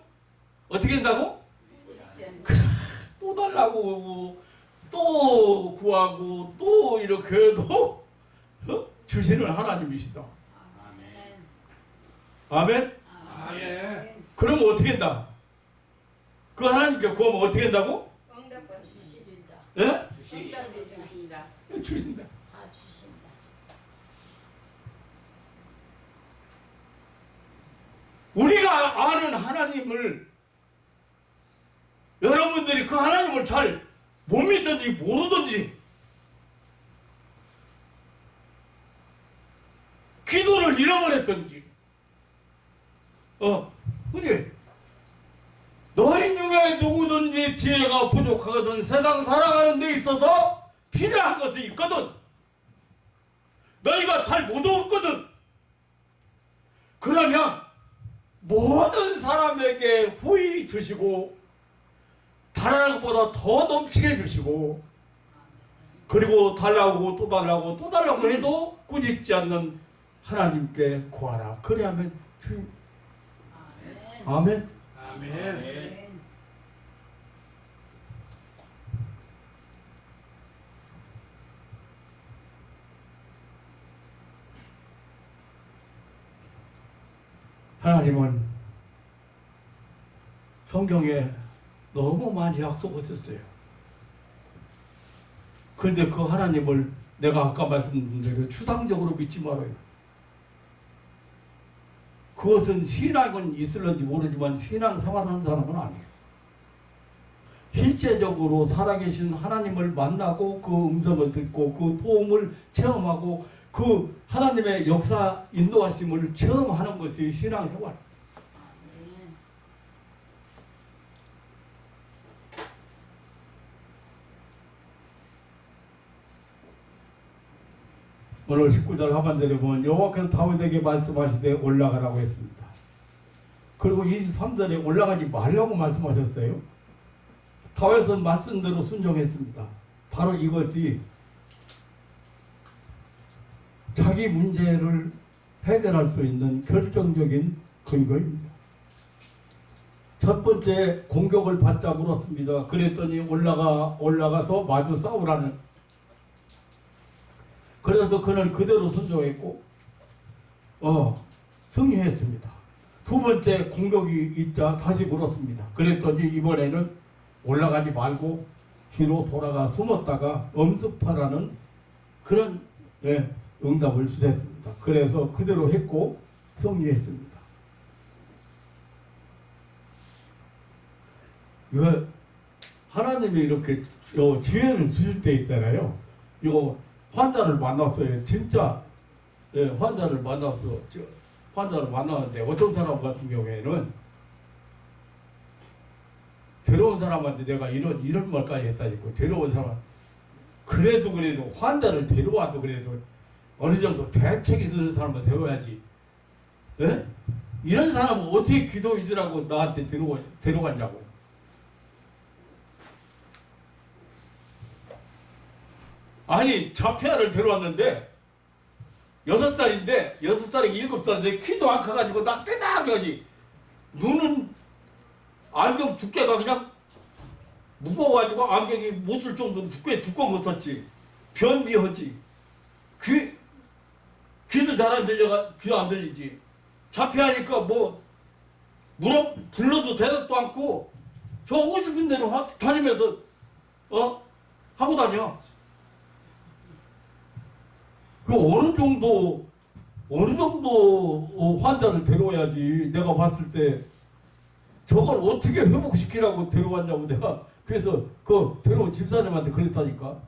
어떻게 한다고? 또 달라고 또 구하고 또 이렇게 해도 주시는 하나님이시다. 아멘? 아멘. 그러면 어떻게 한다? 그 하나님께 구하면 어떻게 한다고? 응답과 주시리다. 예? 응답을 주신다. 주신다. 다 주신다. 우리가 아는 하나님을 여러분들이 그 하나님을 잘 못 믿든지 모르든지 기도를 잃어버렸든지 그지? 너희 중에 누구든지 지혜가 부족하거든 세상 살아가는 데 있어서 필요한 것이 있거든. 너희가 잘 못 얻었거든. 그러면 모든 사람에게 후히 주시고 달라는 것보다 더 넘치게 주시고 그리고 달라고 또 달라고 또 달라고 해도 꾸짖지 않는 하나님께 구하라. 그래야면 아멘. 아멘. 하나님은 성경에 너무 많이 약속하셨어요. 그런데 그 하나님을 내가 아까 말씀드린 대로 추상적으로 믿지 말아요. 그것은 신앙은 있을런지 모르지만 신앙 생활하는 사람은 아니에요. 실제적으로 살아계신 하나님을 만나고 그 음성을 듣고 그 도움을 체험하고 그 하나님의 역사 인도하심을 체험하는 것이 신앙 생활. 오늘 19절 하반절에 보면 여호와께서 다윗에게 말씀하시되 올라가라고 했습니다. 그리고 23절에 올라가지 말라고 말씀하셨어요. 다윗은 말씀대로 순종했습니다. 바로 이것이 자기 문제를 해결할 수 있는 결정적인 근거입니다. 첫 번째 공격을 받자 물었습니다. 그랬더니 올라가서 마주 싸우라는. 그래서 그는 그대로 순종했고 승리했습니다. 두 번째 공격이 있자 다시 물었습니다. 그랬더니 이번에는 올라가지 말고 뒤로 돌아가 숨었다가 엄습하라는 그런 응답을 주셨습니다. 그래서 그대로 했고 승리했습니다. 이거 하나님이 이렇게 지혜를 주실 때 있잖아요. 이거 환자를 만났어요. 진짜 환자를 만났어. 환자를 만났는데 어떤 사람 같은 경우에는 데려온 사람한테 내가 이런 말까지 했다니까. 데려온 사람 그래도 환자를 데려와도 그래도 어느 정도 대책이 있는 사람을 세워야지. 예? 이런 사람은 어떻게 기도해 주라고 나한테 데려갔냐고. 아니 자폐아를 데려왔는데 6살인데 6살이 7살인데 키도 안 커가지고 나 빼박하지. 눈은 안경 두께가 그냥 무거워가지고 안경이 못 쓸 정도로 두꺼운 거 썼지. 변비하지. 귀도 잘 안 들려가 귀 안 들리지. 자폐하니까 뭐 불러도 대답도 않고 저 오고 싶은 대로 다니면서 하고 다녀. 그 어느 정도 환자를 데려와야지. 내가 봤을 때 저걸 어떻게 회복시키라고 데려왔냐고 내가 그래서 그 데려온 집사님한테 그랬다니까.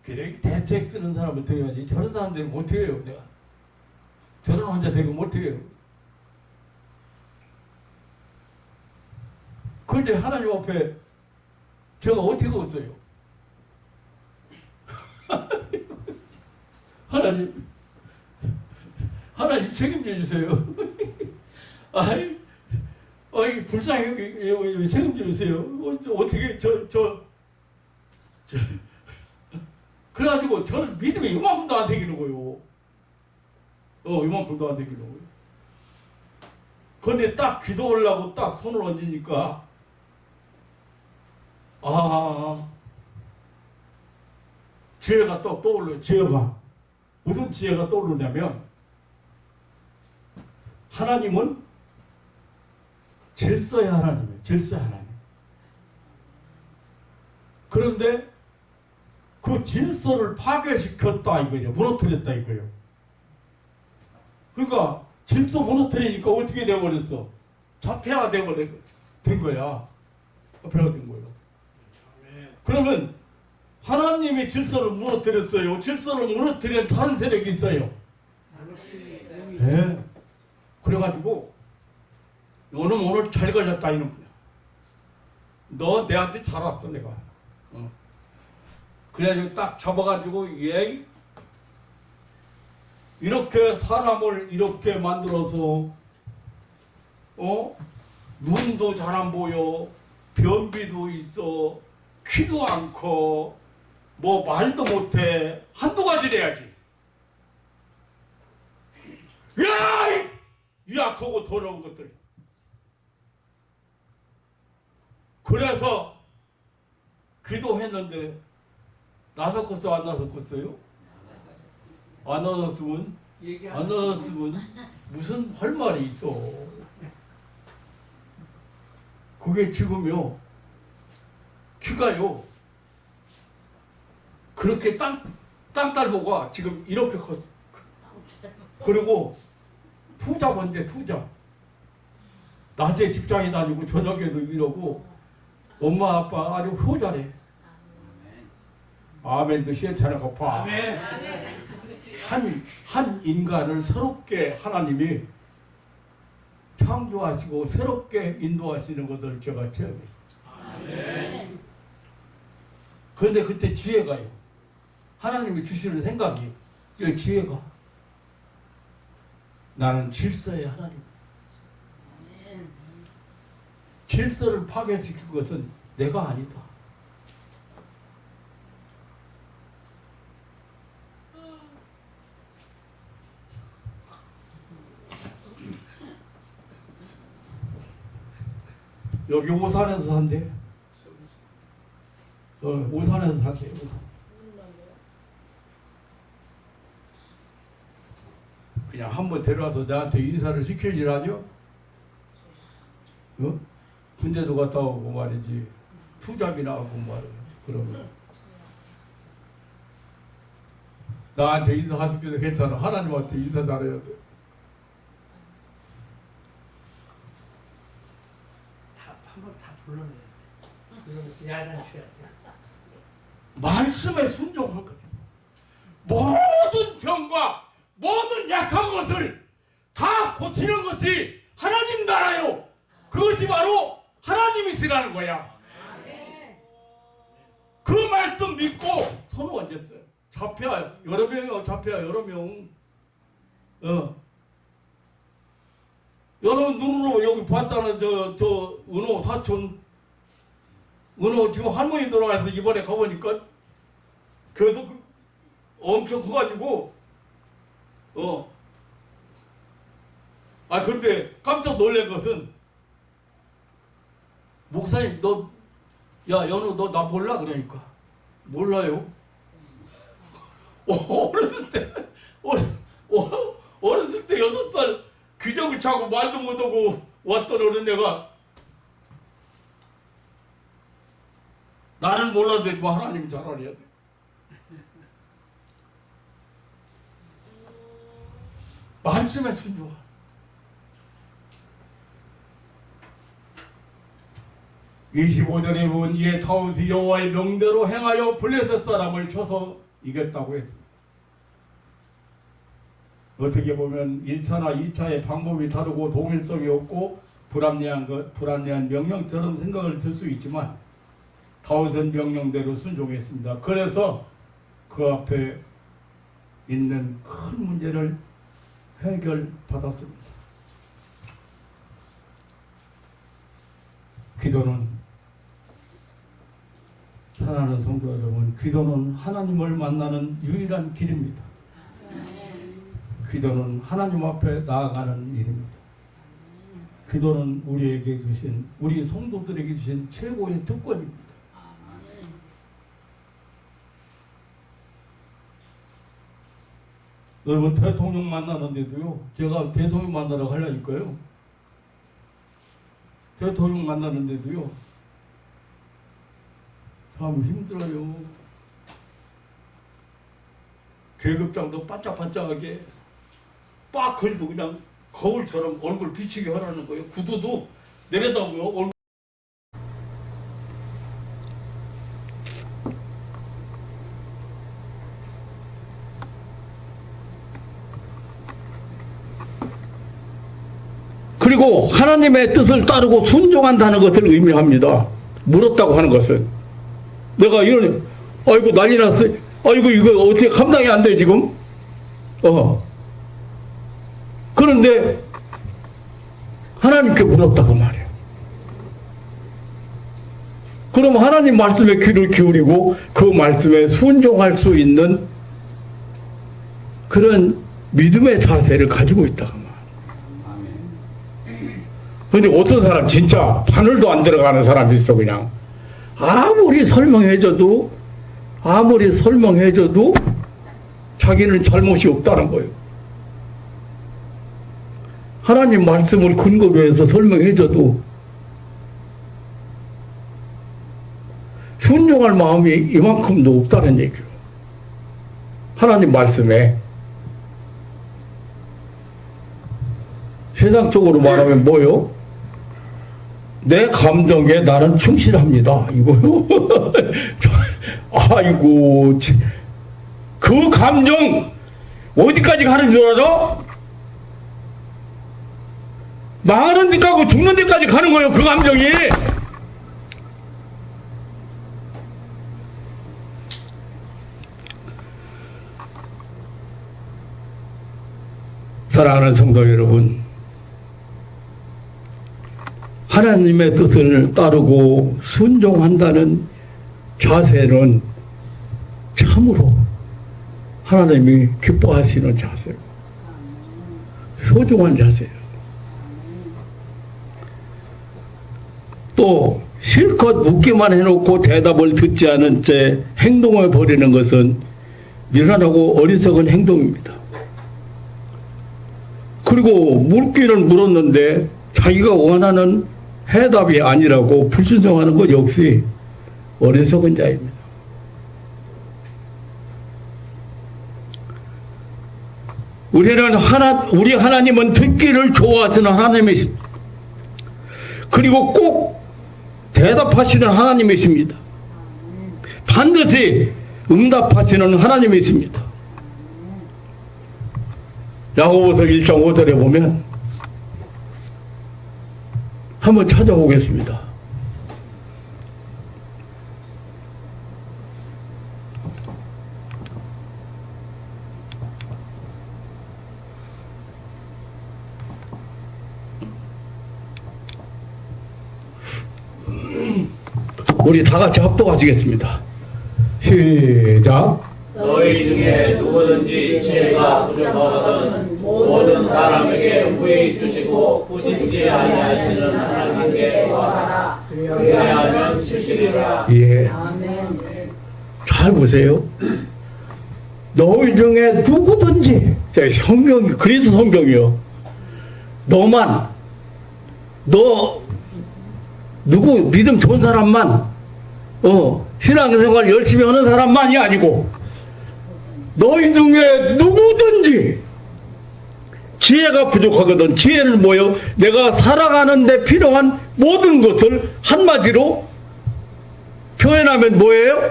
그래 대책 쓰는 사람을 데려야지. 저런 사람들은 못해요. 내가 저런 환자 데리고 못해요. 그런데 하나님 앞에 제가 어떻게 걷어요? 하나님 책임져 주세요. 아이 불쌍히 책임져 주세요. 어떻게 그래가지고 저는 믿음이 이만큼도 안 생기는 거예요. 이만큼도 안 생기는 거예요. 그런데 딱 기도하려고 딱 손을 얹으니까 지혜가 또 떠올라요. 지혜가 무슨 지혜가 떠오르냐면 하나님은 질서의 하나님이에요. 질서의 하나님. 그런데 그 질서를 파괴시켰다 이거죠. 무너뜨렸다 이거예요. 그러니까 질서 무너뜨리니까 어떻게 돼버렸어? 자폐아가 된 거야. 자폐아가 된 거예요. 그러면 하나님이 질서를 무너뜨렸어요. 질서를 무너뜨리는 다른 세력이 있어요. 네. 그래가지고 너는 오늘 잘 걸렸다 이놈. 너 내한테 잘 왔어 내가. 그래가지고 딱 잡아가지고 이렇게 사람을 이렇게 만들어서 눈도 잘 안 보여, 변비도 있어, 키도 안 커, 뭐 말도 못해. 한두 가지를 해야지. 이 약하고 더러운 것들. 그래서 기도했는데 나섰겠어요? 안 나섰겠어요? 안 나섰으면 무슨 할 말이 있어. 그게 지금요 귀가요. 그렇게 땅딸보가 지금 이렇게 컸어. 그리고 투자건데 투자. 낮에 직장에 다니고 저녁에도 이러고 엄마 아빠 아주 효자래. 아멘도 시원찮은 거 봐. 아멘. 한 인간을 새롭게 하나님이 창조하시고 새롭게 인도하시는 것을 제가 체험했어요. 아멘. 그런데 그때 지혜가요. 하나님이 주시는 생각이 이 지혜가 나는 질서의 하나님. 질서를 파괴시킨 것은 내가 아니다. 여기 오산에서 산대. 오산에서 살게. 오산. 그냥 한번 데려와서 나한테 인사를 시켜주라죠. 어? 군대도 갔다 오고 말이지. 투잡이나 하고 말이야. 그러면 나한테 인사하시기도 괜찮아. 하나님한테 인사 잘해야 돼. 한번 다 불러내야 돼. 그러면서 야단쳐야 돼. 말씀에 순종한 거죠. 모든 병과 모든 약한 것을 다 고치는 것이 하나님 나라요. 그것이 바로 하나님이시라는 거야. 그 말씀 믿고 손을 얹었어요. 잡혀야 여러 명이 잡혀야 여러 명. 여러분 눈으로 여기 봤잖아. 저 은호 사촌. 은호 지금 할머니 돌아가서 이번에 가보니까 그래도 엄청 커가지고 그런데 깜짝 놀란 것은 목사님 연우 너 나 몰라? 그러니까 몰라요. 어렸을 때 6살 기저귀 차고 말도 못하고 왔던 어린애가 나는 몰라도 되지만 하나님이 잘 알아야 돼. 말씀에 순종하. (25절에) 보면 이에 다윗이 여호와의 명대로 행하여 블레셋 사람을 쳐서 이겼다고 했습니다. 어떻게 보면 1차나 2차의 방법이 다르고 동일성이 없고 불합리한 명령처럼 생각을 들 수 있지만 다윗은 명령대로 순종했습니다. 그래서 그 앞에 있는 큰 문제를 해결받았습니다. 기도는 사랑하는 성도 여러분, 기도는 하나님을 만나는 유일한 길입니다. 기도는 하나님 앞에 나아가는 일입니다. 기도는 우리에게 주신, 우리 성도들에게 주신 최고의 특권입니다. 여러분 대통령 만나는데도요, 제가 대통령 만나러 가려니까요, 대통령 만나는데도요 참 힘들어요. 계급장도 반짝반짝하게 빠클도 그냥 거울처럼 얼굴 비치게 하라는 거예요. 구두도 내려다보면 얼굴. 그리고 하나님의 뜻을 따르고 순종한다는 것을 의미합니다. 물었다고 하는 것은. 내가 이런, 아이고 난리 났어. 아이고 이거 어떻게 감당이 안 돼 지금. 그런데 하나님께 물었다고 말이에요. 그럼 하나님 말씀에 귀를 기울이고 그 말씀에 순종할 수 있는 그런 믿음의 자세를 가지고 있다고 말이에요. 근데 어떤 사람 진짜 바늘도 안 들어가는 사람이 있어. 그냥 아무리 설명해줘도 자기는 잘못이 없다는 거예요. 하나님 말씀을 근거로 해서 설명해줘도 순종할 마음이 이만큼도 없다는 얘기예요. 하나님 말씀에. 세상적으로 말하면 뭐요? 내 감정에 나는 충실합니다. 이거요? 아이고, 그 감정 어디까지 가는 줄 알아? 망하는 데 가고 죽는 데까지 가는 거예요. 그 감정이. 사랑하는 성도 여러분, 하나님의 뜻을 따르고 순종한다는 자세는 참으로 하나님이 기뻐하시는 자세예요. 소중한 자세예요. 또 실컷 묻기만 해놓고 대답을 듣지 않은 채 행동을 벌이는 것은 미련하고 어리석은 행동입니다. 그리고 묻기는 물었는데 자기가 원하는 해답이 아니라고 불순종하는 것 역시 어리석은 자입니다. 우리 하나님은 듣기를 좋아하시는 하나님이십니다. 그리고 꼭 대답하시는 하나님이십니다. 반드시 응답하시는 하나님이십니다. 야고보서 1장 5절에 보면 한번 찾아보겠습니다. 우리 다 같이 합독하시겠습니다. 시작. 너희 중에 누구든지 지혜가 부족하거든 모든 사람에게 후히 주시고 꾸짖지 아니하시는 하나님께 구하라. 그리하면 주시리라. 예. 잘 보세요. 너희 중에 누구든지, 성경, 그리스 성경이요. 너만, 누구 믿음 좋은 사람만, 신앙생활 열심히 하는 사람만이 아니고 너희 중에 누구든지 지혜가 부족하거든. 지혜는 뭐요? 내가 살아가는 데 필요한 모든 것을 한마디로 표현하면 뭐예요?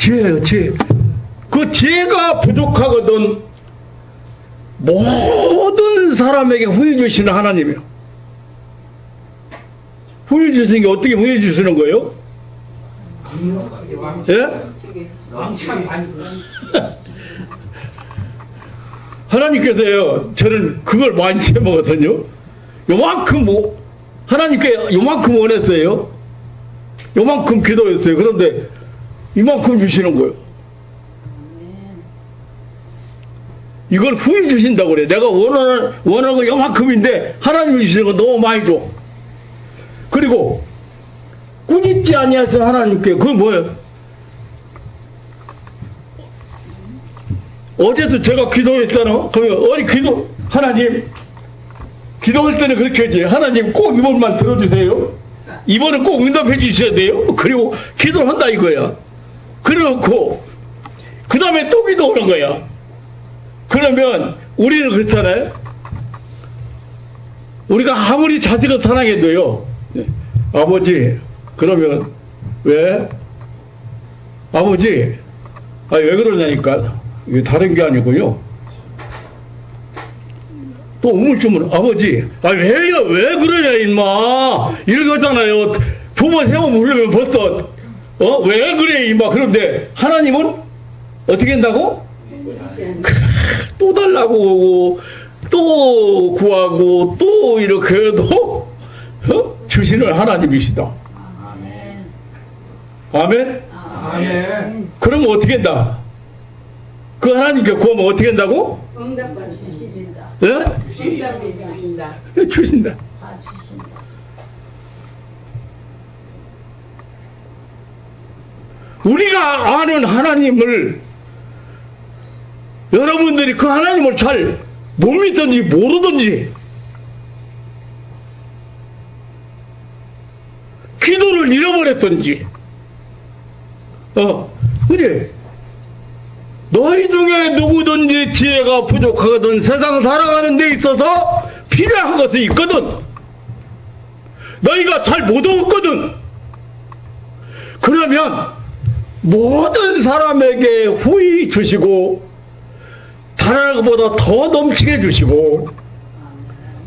지혜예요. 지혜. 그 지혜가 부족하거든 모든 사람에게 후히 주시는 하나님이에요. 후히 주시는 게 어떻게 후히 주시는 거예요? 예? 하나님께서요, 저는 그걸 많이 해먹었거든요. 요만큼 하나님께 요만큼 원했어요. 요만큼 기도했어요. 그런데 이만큼 주시는 거예요. 이걸 후히 주신다고 그래. 내가 원하는 거 요만큼인데 하나님이 주시는 거 너무 많이 줘. 그리고 꾸짖지 아니하신 하나님께 그건 뭐예요? 어제도 제가 기도했잖아. 그러면 하나님 기도할 때는 그렇게 하지. 하나님 꼭 이번만 들어주세요. 이번은 꼭 응답해 주셔야 돼요. 그리고 기도한다 이거야. 그래놓고 그 다음에 또 기도하는 거야. 그러면 우리는 그렇잖아요. 우리가 아무리 자식을 사랑해도요, 아버지 그러면 왜? 아버지 왜 그러냐니까. 이게 다른 게 아니고요. 또 우물쭈물 아버지 왜요? 왜 그러냐 임마 이러잖아요. 부모 세워 물으면 벌써 왜 그래 임마. 그런데 하나님은 어떻게 한다고? 또 달라고 오고 또 구하고 또 이렇게 해도 주시는 하나님이시다. 아멘? 아멘. 그러면 어떻게 한다? 그 하나님께 구하면 어떻게 한다고? 응답받 주신다. 예? 응답해 주신다. 주신다. 다 주신다. 우리가 아는 하나님을 여러분들이 그 하나님을 잘 못 믿든지 모르든지 기도를 잃어버렸어. 했든지. 그래. 너희 중에 누구든지 지혜가 부족하거든 세상 살아가는 데 있어서 필요한 것이 있거든. 너희가 잘 못 얻거든. 그러면 모든 사람에게 후히 주시고 달라는 것보다 더 넘치게 주시고,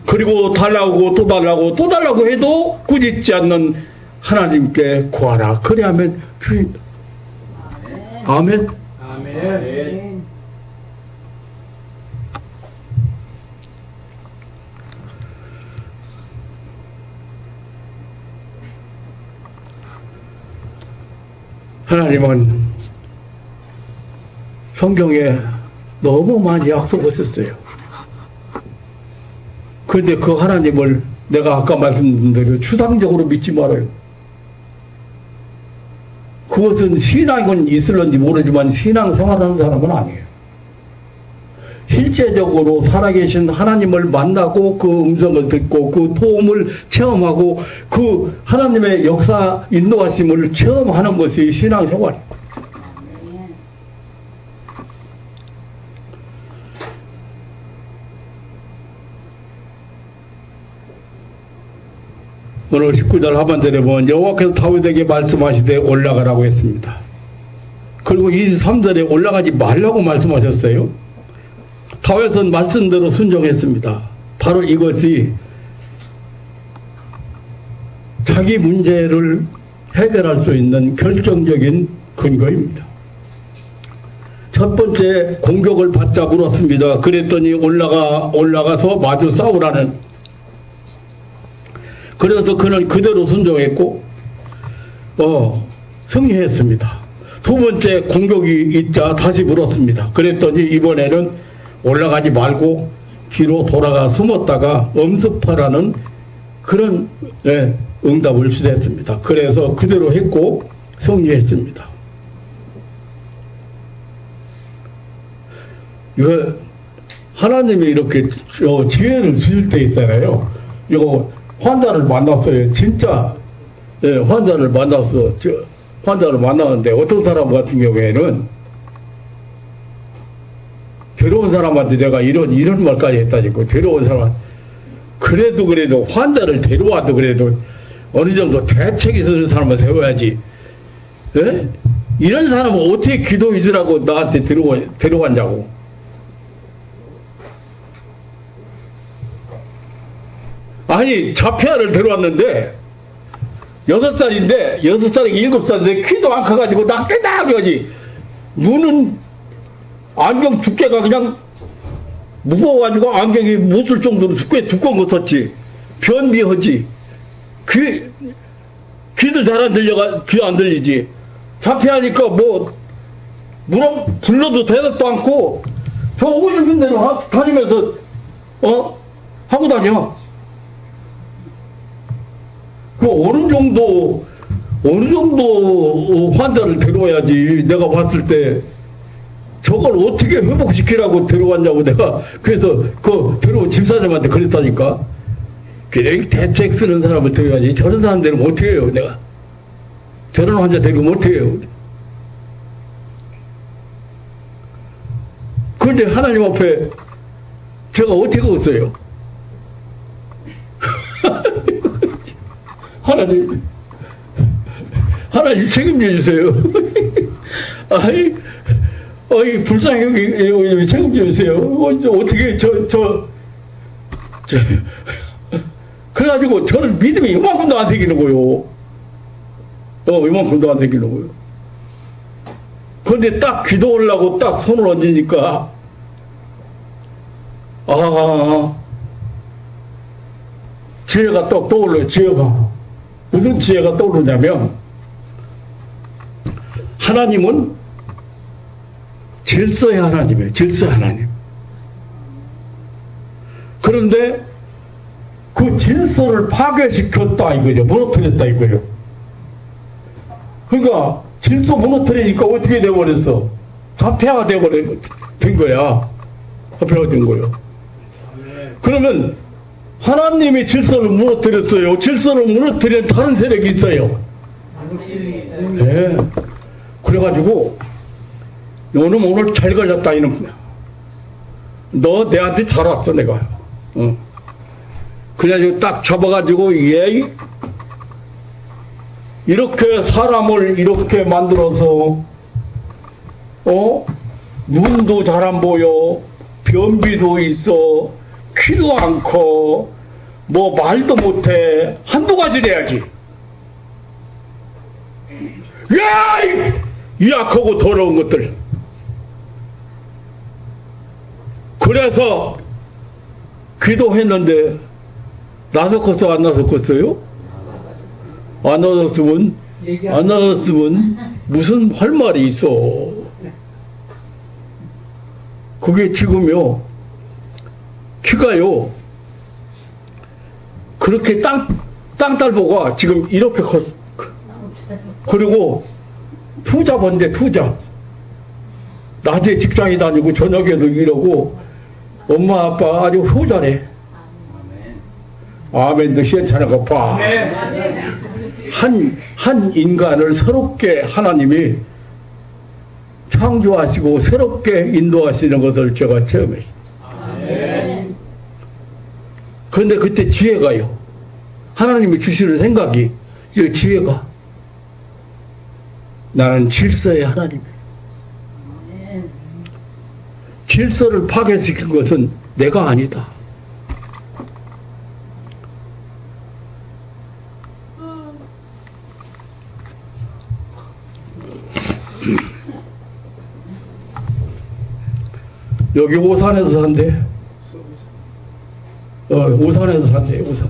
그리고 달라고 또 달라고 또 달라고 해도 꾸짖지 않는 하나님께 구하라. 그래야면 주인다. 아멘. 아멘. 하나님은 성경에 너무 많이 약속하셨어요. 그런데 그 하나님을 내가 아까 말씀드린 대로 추상적으로 믿지 말아요. 그것은 신앙은 있을런지 모르지만 신앙생활하는 사람은 아니에요. 실제적으로 살아계신 하나님을 만나고 그 음성을 듣고 그 도움을 체험하고 그 하나님의 역사 인도하심을 체험하는 것이 신앙생활이에요. 오늘 19절 하반절에 보면 여호와께서 다윗에게 말씀하시되 올라가라고 했습니다. 그리고 23절에 올라가지 말라고 말씀하셨어요. 다윗은 말씀대로 순종했습니다. 바로 이것이 자기 문제를 해결할 수 있는 결정적인 근거입니다. 첫 번째 공격을 받자 물었습니다. 그랬더니 올라가서 마주 싸우라는. 그래서 그는 그대로 순종했고 승리했습니다. 두 번째 공격이 있자 다시 물었습니다. 그랬더니 이번에는 올라가지 말고 뒤로 돌아가 숨었다가 엄습하라는 그런 응답을 주셨습니다. 그래서 그대로 했고 승리했습니다. 이거 하나님이 이렇게 지혜를 주실 때 있잖아요. 이거 환자를 만났어요. 진짜 환자를 만났는데 어떤 사람 같은 경우에는 괴로운 사람한테 내가 이런 말까지 했다니까. 괴로운 사람 그래도 환자를 데려와도 그래도 어느 정도 대책이 있는 사람을 세워야지. 이런 사람은 어떻게 기도 잊으라고 나한테 데려왔냐고. 아니 자폐아를 데려왔는데 6살인데 7살인데 키도 안 커가지고 낫겠다 그러지. 눈은 안경 두께가 그냥 무거워가지고 안경이 못 쓸 정도로 두꺼운 거 썼지. 변비하지. 귀도 잘 안 들려가 귀 안 들리지. 자폐하니까 뭐 불러도 대답도 않고 저 오고 싶은 대로 다니면서 하고 다녀. 어느 정도 환자를 데려와야지. 내가 봤을 때 저걸 어떻게 회복시키라고 데려왔냐고 내가 그래서 그 데려온 집사님한테 그랬다니까. 그냥 대책 쓰는 사람을 데려야지. 저런 사람들은 어떻게 해요 내가. 저런 환자 데리고 어떻게 해요. 그런데 하나님 앞에 제가 어떻게 했어요. 하나님 책임져 주세요. 아이 불쌍히 여기 책임져 주세요. 어떻게 그래가지고 저는 믿음이 이만큼도 안 생기는 거요. 이만큼도 안 생기는 거요. 그런데 딱 기도 올라고 딱 손을 얹으니까 지혜가 또 떠올라요. 지혜가 무슨 지혜가 떠오르냐면 하나님은 질서의 하나님이에요. 질서의 하나님. 그런데 그 질서를 파괴시켰다 이거죠. 무너뜨렸다 이거죠. 그러니까 질서 무너뜨리니까 어떻게 돼버렸어? 자폐아가 된 거야. 자폐아가 된 거예요. 그러면 하나님이 질서를 무너뜨렸어요. 질서를 무너뜨린 다른 세력이 있어요. 예. 그래가지고 너는 오늘 잘 걸렸다 이놈. 너 내한테 잘 왔어 내가. 그래가지고 딱 잡아가지고 얘 이렇게 사람을 이렇게 만들어서 눈도 잘 안 보여, 변비도 있어, 키도 안 커, 뭐 말도 못해, 한두 가지를 해야지. 야! 이 약하고 더러운 것들. 그래서 기도했는데 나섰겠어 안 나섰겠어요? 안 나섰으면 무슨 할 말이 있어. 그게 지금요 키가요 그렇게 땅딸보가 지금 이렇게 컸어. 그리고 투자 번데 투자. 낮에 직장에 다니고 저녁에도 이러고 엄마 아빠 아주 효자네. 아멘도 시원찮은 봐. 한 인간을 새롭게 하나님이 창조하시고 새롭게 인도하시는 것을 제가 처음에. 그런데 그때 지혜가요. 하나님이 주시는 생각이 이 지혜가 나는 질서의 하나님. 질서를 파괴시킨 것은 내가 아니다. 여기 오산에서 산대. 오산에서 산대. 오산.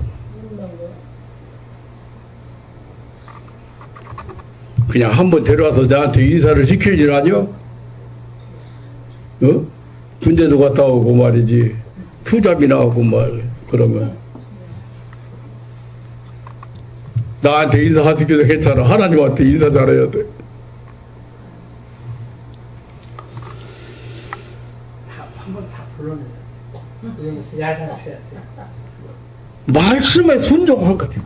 그냥 한번 데려와서 나한테 인사를 시키질 않여? 군대도 갔다 오고 말이지. 투잡이나 하고 말 그러면 나한테 인사하시기도 괜찮아. 하나님한테 인사 잘해야 돼. 한번 다 불러내요. 야단쳐야 돼. 말씀에 순종할 거죠.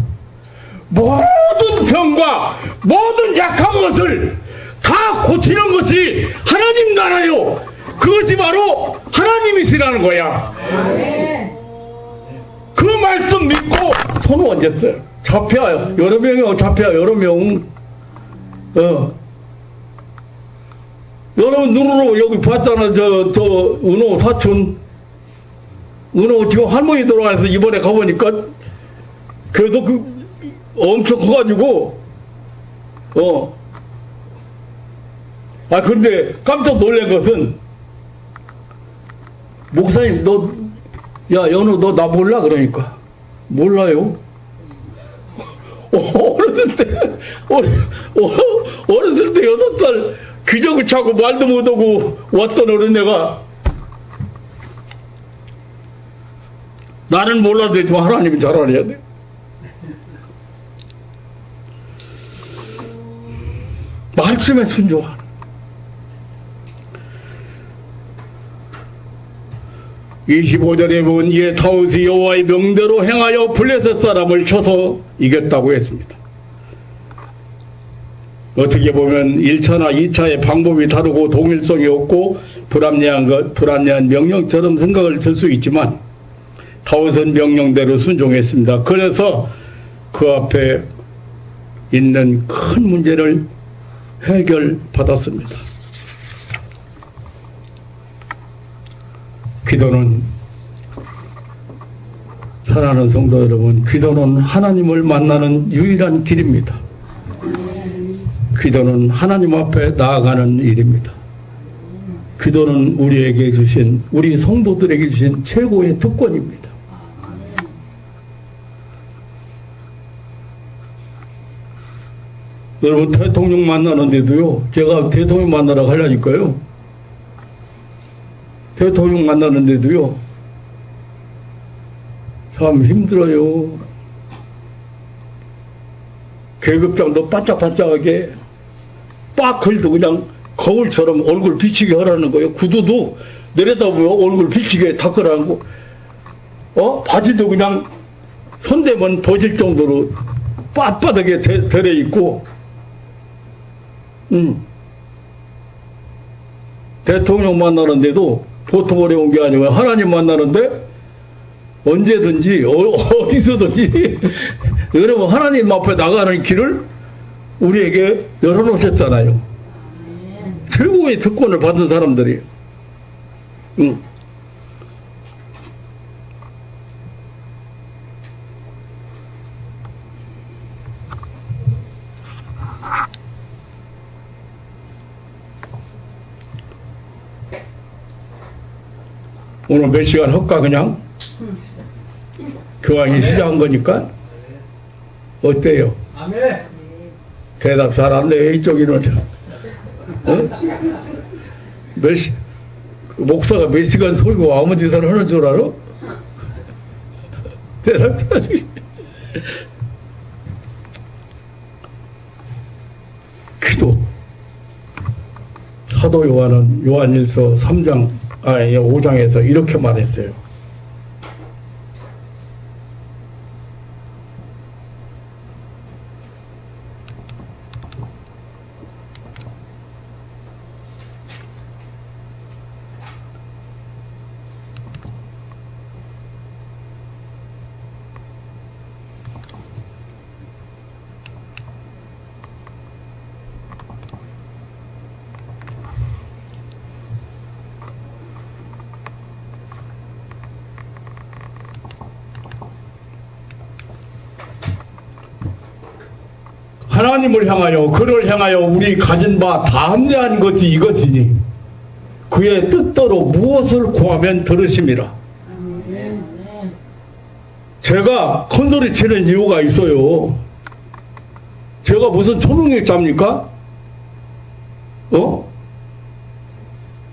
모든 병과 모든 약한 것을 다 고치는 것이 하나님 나라요. 그것이 바로 하나님이시라는 거야. 그 말씀 믿고 손을 얹었어요. 잡혀요. 여러 명이 잡혀요. 여러 명. 여러분 눈으로 여기 봤잖아. 저 은호 사촌. 은호 지금 할머니 돌아가서 이번에 가보니까 그래도 엄청 커가지고 근데 깜짝 놀란 것은 목사님 연우 너 나 몰라 그러니까 몰라요. 어렸을 때 6살 기저귀 차고 말도 못하고 왔던 어린애가 나는 몰라도 되지만 하나님이 잘 알아야 돼. 말씀에 순종하는. 25절에 보면 이에 다윗이 여호와의 명대로 행하여 블레셋 사람을 쳐서 이겼다고 했습니다. 어떻게 보면 1차나 2차의 방법이 다르고 동일성이 없고 불합리한 명령처럼 생각을 들 수 있지만 다윗은 명령대로 순종했습니다. 그래서 그 앞에 있는 큰 문제를 해결받았습니다. 기도는 사랑하는 성도 여러분, 기도는 하나님을 만나는 유일한 길입니다. 기도는 하나님 앞에 나아가는 일입니다. 기도는 우리에게 주신, 우리 성도들에게 주신 최고의 특권입니다. 여러분 대통령 만나는데도요, 제가 대통령 만나러 가려니까요, 대통령 만나는데도요 참 힘들어요. 계급장도 바짝바짝하게 빡 걸도 그냥 거울처럼 얼굴 비치게 하라는 거예요. 구두도 내려다보면 얼굴 비치게 닦으라고. 바지도 그냥 손대면 벗을 정도로 빳빳하게 데려 입고 대통령 만나는데도 보통 어려운 게 아니고 하나님 만나는데 언제든지 어디서든지 여러분 하나님 앞에 나가는 길을 우리에게 열어놓으셨잖아요. 최고의 특권을 받은 사람들이에요. 오늘 몇 시간 할까 그냥? 교황이 시작한 거니까 어때요? 아멘. 대답 잘안돼 이쪽이는. 목사가 몇 시간 설교 아무 짓을 하는 줄 알아? 대답 잘하지. 기도. 사도 요한은 요한일서 5장에서 이렇게 말했어요. 하나님을 향하여 그를 향하여 우리 가진 바 담대한 것이 이것이니 그의 뜻대로 무엇을 구하면 들으심이라. 제가 큰소리 치는 이유가 있어요. 제가 무슨 초능력자입니까?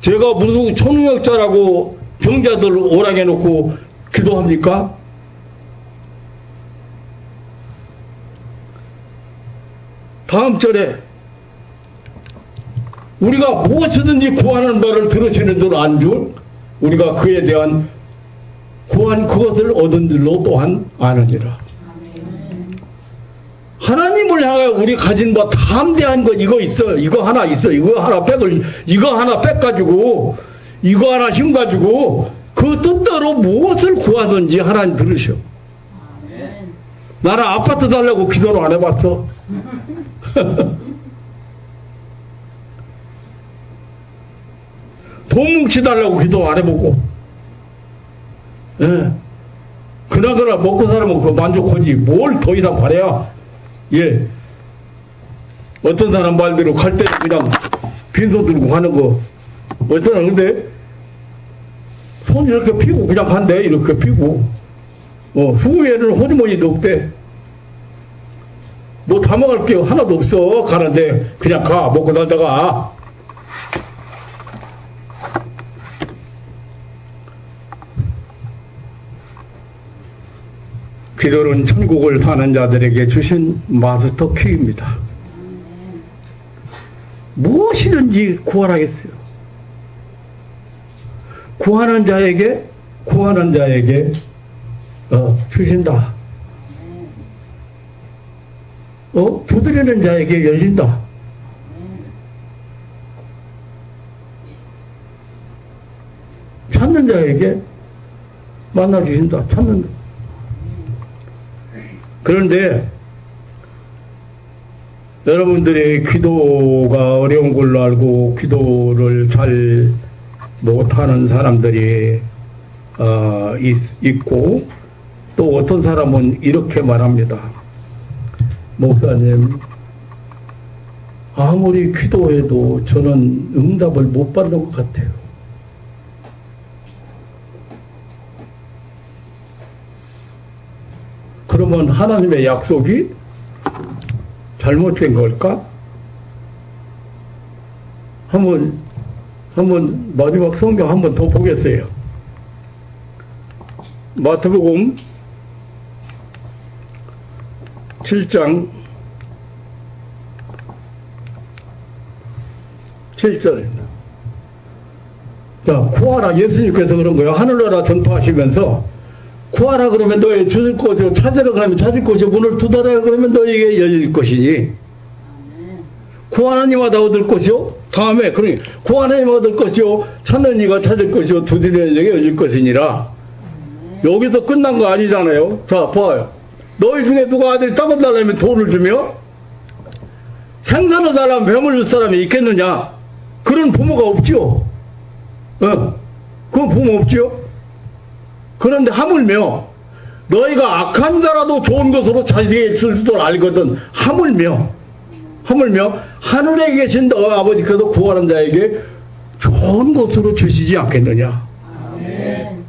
제가 무슨 초능력자라고 병자들 오라게 놓고 기도합니까? 다음 절에 우리가 무엇이든지 구하는 바를 들으시는 줄 안 줄 우리가 그에 대한 구한 그것을 얻은 줄로 또한 아느니라. 하나님을 향하여 우리 가진 바 담대한 것 이거 있어. 이거 하나 있어. 이거 하나 뺏가지고 이거 하나 힘가지고 그 뜻대로 무엇을 구하든지 하나님 들으셔. 나는 아파트 달라고 기도를 안 해봤어. 돈 뭉치달라고 기도 안 해보고, 예. 그나저나 먹고 살면 그 만족하지 뭘 더 이상 바래야. 예. 어떤 사람 말대로 갈 때 그냥 빈손 들고 가는 거, 어떤 사람 근데 손 이렇게 피고 그냥 간대. 이렇게 피고 후에는 호주머니도 없대. 뭐 다 먹을 게 하나도 없어. 가는데 그냥 가. 먹고 살다가. 기도는 천국을 사는 자들에게 주신 마스터 키입니다. 무엇이든지 구하라겠어요. 구하는 자에게 주신다. 두드리는 자에게 열린다. 찾는 자에게 만나주신다. 찾는다. 그런데 여러분들이 기도가 어려운 걸로 알고 기도를 잘 못하는 사람들이 있고, 또 어떤 사람은 이렇게 말합니다. 목사님, 아무리 기도해도 저는 응답을 못 받는 것 같아요. 그러면 하나님의 약속이 잘못된 걸까? 한번 마지막 성경 한번 더 보겠어요. 마태복음 7장 7절입니다. 자, 구하라. 예수님께서 그런 거예요. 하늘나라 전파하시면서 구하라 그러면 너희 주실 것이요, 찾으라 그러면 찾을 것이요, 문을 두드려라 그러면 너희에게 열릴 것이니 구 하나님마다 얻을 것이요 다음에 그러니 구 하나님 얻을 것이요 찾는 이가 찾을 것이요 두드리는 자에게 얻을 것이니라. 여기서 끝난 거 아니잖아요. 자 봐요. 너희 중에 누가 아들 떡을 달라면 돌을 주며 생선을 달라면 뱀을 줄 사람이 있겠느냐. 그런 부모가 없지요. 그건 부모 없지요. 그런데 하물며 너희가 악한 자라도 좋은 것으로 자식에게 줄 줄 알거든. 하물며 하늘에 계신 너희 아버지께서 구하는 자에게 좋은 것으로 주시지 않겠느냐. 아멘.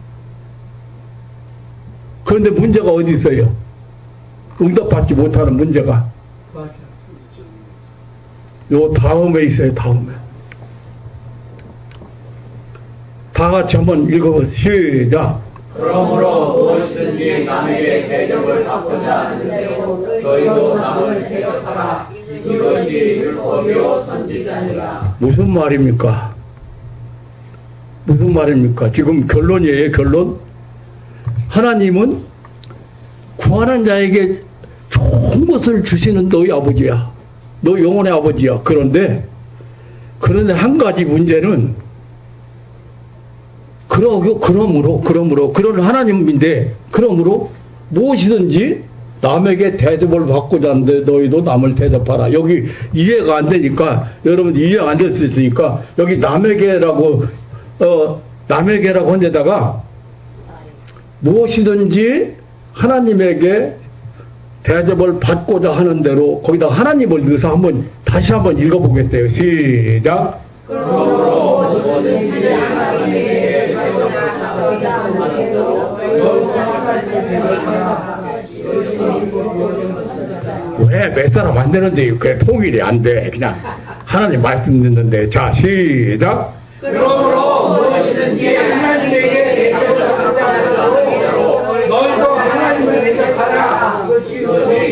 그런데 문제가 어디 있어요? 응답받지 못하는 문제가 맞아. 요 다음에 있어요. 다음에 다 같이 한번 읽어보세요. 시작. 그러므로 무엇이든지 남에게 대접을 받고자 하는데 너희도 남을 대접하라. 이것이 율법이요 선지자니라. 무슨 말입니까? 무슨 말입니까? 지금 결론이에요. 결론. 하나님은 구하는 자에게 좋은 것을 주시는 너희 아버지야. 너 영혼의 아버지야. 그런데 한 가지 문제는 그러므로 그런 하나님인데 그러므로 무엇이든지 남에게 대접을 받고자 하는데 너희도 남을 대접하라. 여기 이해가 안 되니까 여러분 이해가 안 될 수 있으니까 여기 남에게라고 한 데다가 무엇이든지 하나님에게 대접을 받고자 하는 대로 거기다 하나님을 넣어서 다시 한번 읽어보겠어요. 시작. 그러므로 무엇이든지 하나님에게 대접을 받고자 하는 대로 왜 몇 사람 안 되는데 그게 통일이 안 돼. 그냥 하나님 말씀 듣는데. 자 시작. 그러므로 무엇이든지 하나님에게 대접을 받고자 하는 대로 너희도 하나님을 대접하라. 이것이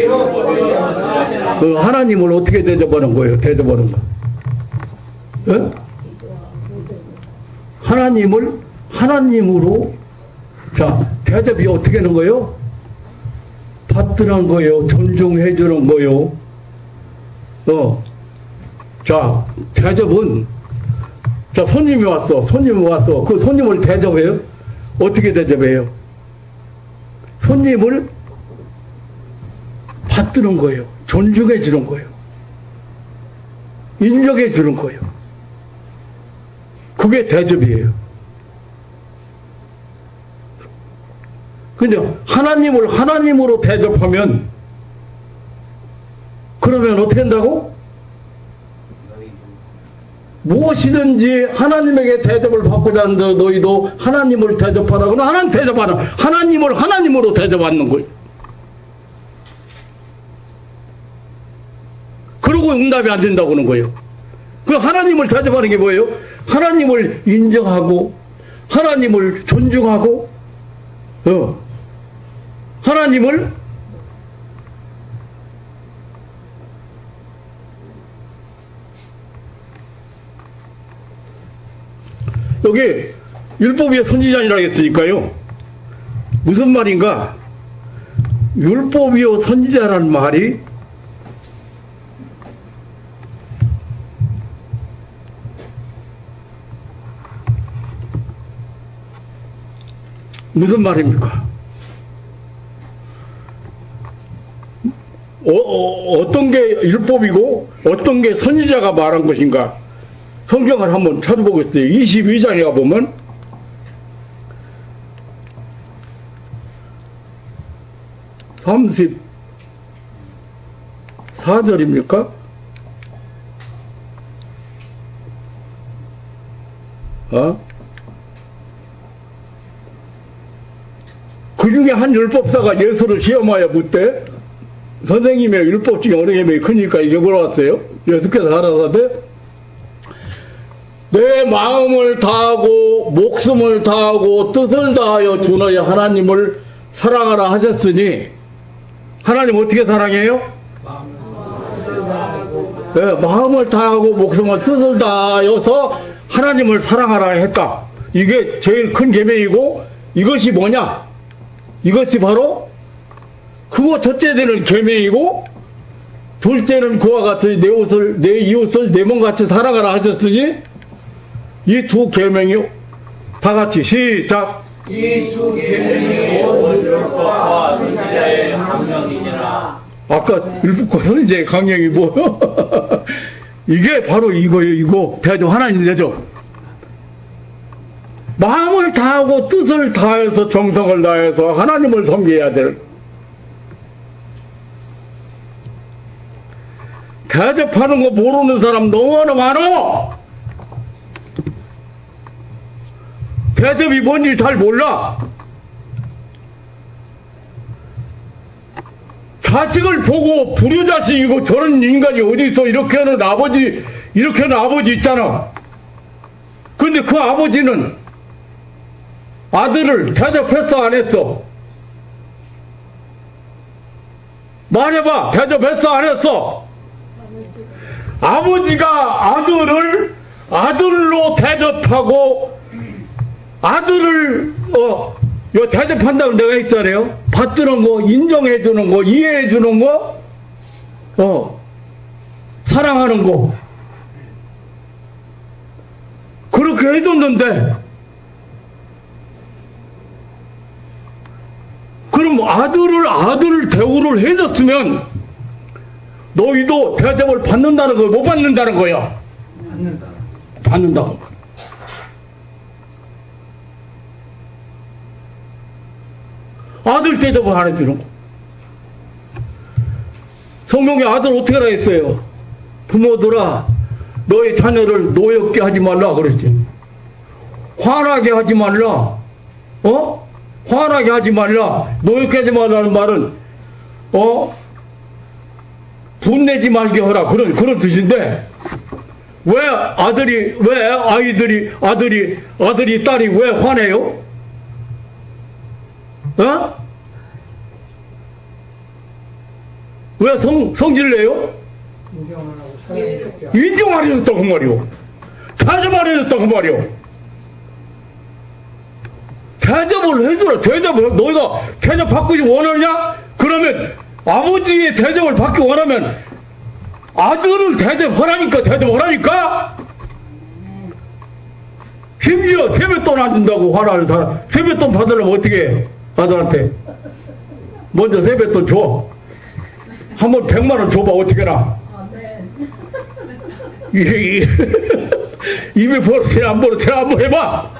율법이요 선지자니라. 그 하나님을 어떻게 대접하는 거예요? 대접하는 거. 예? 하나님으로 자 대접이 어떻게 하는 거예요? 받드는 거예요. 존중해 주는 거예요. 자 대접은 자 손님이 왔어. 그 손님을 대접해요? 어떻게 대접해요? 손님을 받드는 거예요. 존중해 주는 거예요. 인정해 주는 거예요. 그게 대접이에요. 근데 하나님을 하나님으로 대접하면 그러면 어떻게 한다고? 무엇이든지 하나님에게 대접을 받고자 하는데 너희도 하나님을 대접하라. 그러면 하나님 대접하라. 하나님을 하나님으로 대접하는 거예요. 그러고 응답이 안 된다고 하는 거예요. 그 하나님을 대접하는 게 뭐예요? 하나님을 인정하고 하나님을 존중하고 하나님을 여기 율법의 선지자니라고 했으니까요. 무슨 말인가? 율법이요 선지자라는 말이 무슨 말입니까? 어떤 게 율법이고 어떤 게 선지자가 말한 것인가? 성경을 한번 찾아보겠어요. 22장에 가보면 (34절입니까) 그 중에 한 율법사가 예수를 시험하여 묻되 선생님의 율법 중에 어느 게 크니까 이게 물어봤어요. 예수께서 가라사대 내 마음을 다하고 목숨을 다하고 뜻을 다하여 주 너희 하나님을 사랑하라 하셨으니 하나님 어떻게 사랑해요? 네, 마음을 다하고 목숨을 뜻을 다하여서 하나님을 사랑하라 했다. 이게 제일 큰 계명이고 이것이 뭐냐? 이것이 바로 그거 첫째 되는 계명이고 둘째는 그와 같이 내 이웃을 내 몸같이 살아가라 하셨으니 이 두 계명이요. 다 같이 시작. 이 두 계명이 온 율법과 선지자의 강령이니라. 아까 율법과 선지자의 강령이 뭐? 이게 바로 이거예요. 이거 대접 하나님 대접. 마음을 다하고 뜻을 다해서 정성을 다해서 하나님을 섬겨야 될. 대접하는 거 모르는 사람 너무나 많아. 대접이 뭔지 잘 몰라. 자식을 보고 불효자식이고 저런 인간이 어디 있어. 이렇게 하는 아버지 있잖아. 근데 그 아버지는 아들을 대접했어 안 했어? 말해봐. 대접했어 안 했어? 아버지가 아들을 아들로 대접하고 아들을 대접한다고 내가 했잖아요. 받드는 거, 인정해주는 거, 이해해주는 거, 사랑하는 거 그렇게 해줬는데 그럼 아들을 대우를 해줬으면 너희도 대접을 받는다는 거야, 못 받는다는 거야? 받는다고. 아들 대접을 안 해주는 거. 성경에 아들 어떻게 하라 했어요? 부모들아, 너희 자녀를 노엽게 하지 말라 그랬지. 화나게 하지 말라. 화나게 하지 말라. 노엽게 하지 말라는 말은 분내지 말게 하라. 그런 뜻인데 왜 아들이 딸이 왜 화내요? 왜 성질 내요? 인정 안 해줬다 그 말이오. 대접 안 해줬다 그 말이오. 대접을 해주라. 너희가 대접 받기 원하냐? 그러면 아버지의 대접을 받기 원하면 아들을 대접하라니까. 심지어 세뱃돈 안 준다고 화를 다. 세뱃돈 받으려면 어떻게 해? 아들한테 먼저 세뱃돈 줘. 한번 100만 원 줘봐. 어떻게 해라. 입에 버릇해 안 버릇해 한번 해봐.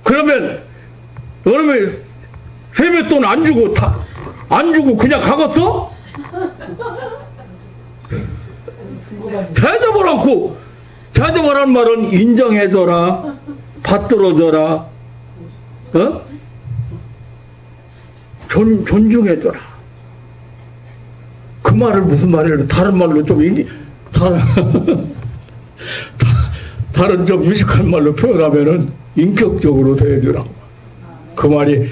그러면 세뱃돈 안 주고 그냥 가겠어? 대접을 하는 말은 인정해줘라, 받들어줘라, 존중해줘라. 그 말을 무슨 말이에요? 다른 말로 좀 다른 좀 무식한 말로 표현하면은 인격적으로 대해주라. 그 말이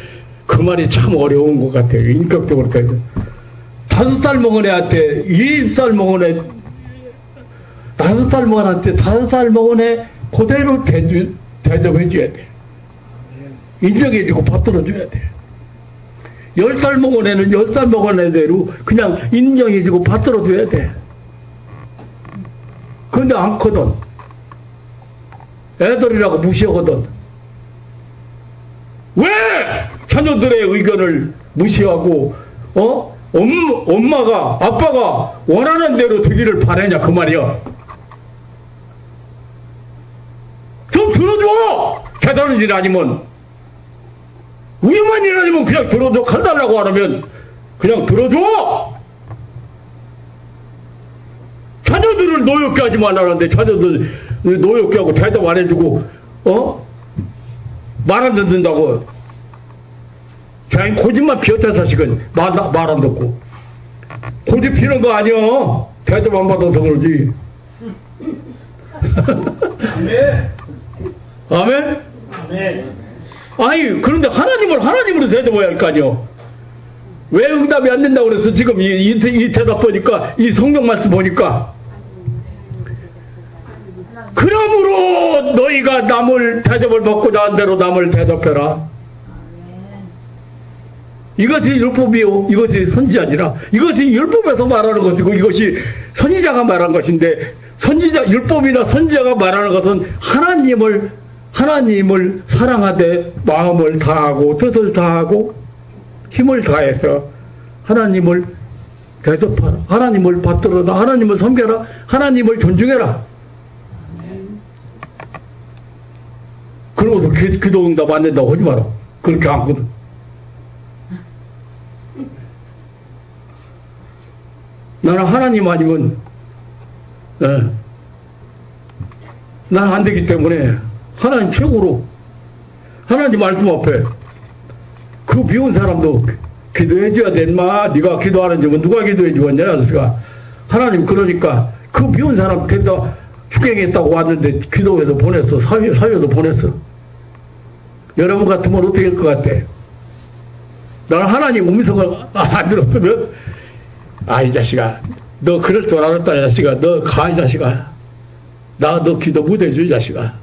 참 어려운 것 같아요. 인격적으로 대해줘. 5살 먹은 애한테 20살 먹은 애 5살 먹은 애한테 5살 먹은 애 그대로 대접해줘야 돼. 인정해주고 받들어줘야 돼. 10살 먹은 애는 10살 먹은 애대로 그냥 인정해주고 받들어줘야 돼. 근데 않거든. 애들이라고 무시하거든. 왜 자녀들의 의견을 무시하고 엄마가 아빠가 원하는 대로 되기를 바라냐 그 말이야. 좀 들어줘. 대단한 일 아니면 위험한 일 아니면 그냥 들어줘. 칼달라고 하면 그냥 들어줘. 자녀들을 노엽게 하지 말라는데 자녀들 노엽게 하고 대답 안 해주고 말 안 듣는다고. 그냥 고집만 피웠다 자식은 말 안 듣고. 고집 피는 거 아니야. 대답 안 받아서 그러지. 아멘? 아니 그런데 하나님으로 대접해야 할 거 아니야. 왜 응답이 안 된다고 그래서 지금 이 대답 보니까 이 성경 말씀 보니까 그러므로 너희가 남을 대접을 받고자 한 대로 남을 대접해라. 이것이 율법이요, 이것이 선지자니라. 이것이 율법에서 말하는 것이고 이것이 선지자가 말한 것인데, 율법이나 선지자가 말하는 것은 하나님을 사랑하되 마음을 다하고 뜻을 다하고 힘을 다해서 하나님을 대접하라, 하나님을 받들어라, 하나님을 섬겨라, 하나님을 존중해라. 그러고서 기도응답 안 된다고 하지 마라. 그렇게 하거든. 나는 하나님 아니면 나는 안 되기 때문에 하나님 최고로, 하나님 말씀 앞에 그 비운 사람도 기도해 줘야 돼. 인마 네가 기도하는 적은 누가 기도해 주었냐 아저씨가. 하나님 그러니까 그 비운 사람 됐다 축행했다고 왔는데 기도해서 보냈어. 사회도 보냈어. 여러분 같으면 어떻게 할 것 같아? 나는 하나님 음성을 안 들었으면 이 자식아, 너 그럴 줄 알았다, 이 자식아. 너 가, 이 자식아. 너 기도 못해줘, 이 자식아.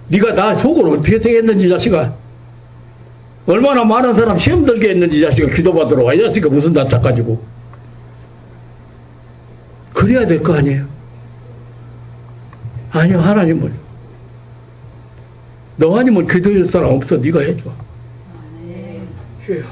네가 나 속으로 어떻게 생겼는지, 이 자식아. 얼마나 많은 사람 시험 들게 했는지, 이 자식아. 기도받으러 와, 이 자식아. 무슨 낯짝 가지고. 그래야 될 거 아니에요. 아니요, 하나님은. 너 아니면 기도할 사람 없어. 네가 해줘. 주여.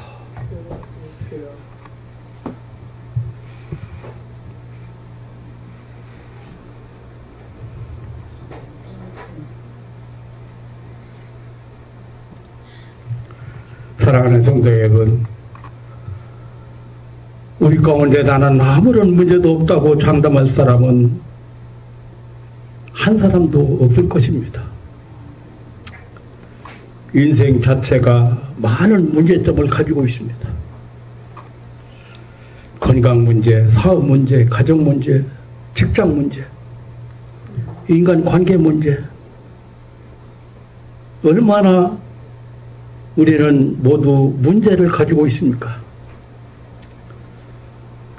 사랑하는 성도 여러분, 우리 가운데 나는 아무런 문제도 없다고 장담할 사람은 한 사람도 없을 것입니다. 인생 자체가 많은 문제점을 가지고 있습니다. 건강 문제, 사업 문제, 가정 문제, 직장 문제, 인간 관계 문제, 얼마나 우리는 모두 문제를 가지고 있습니까?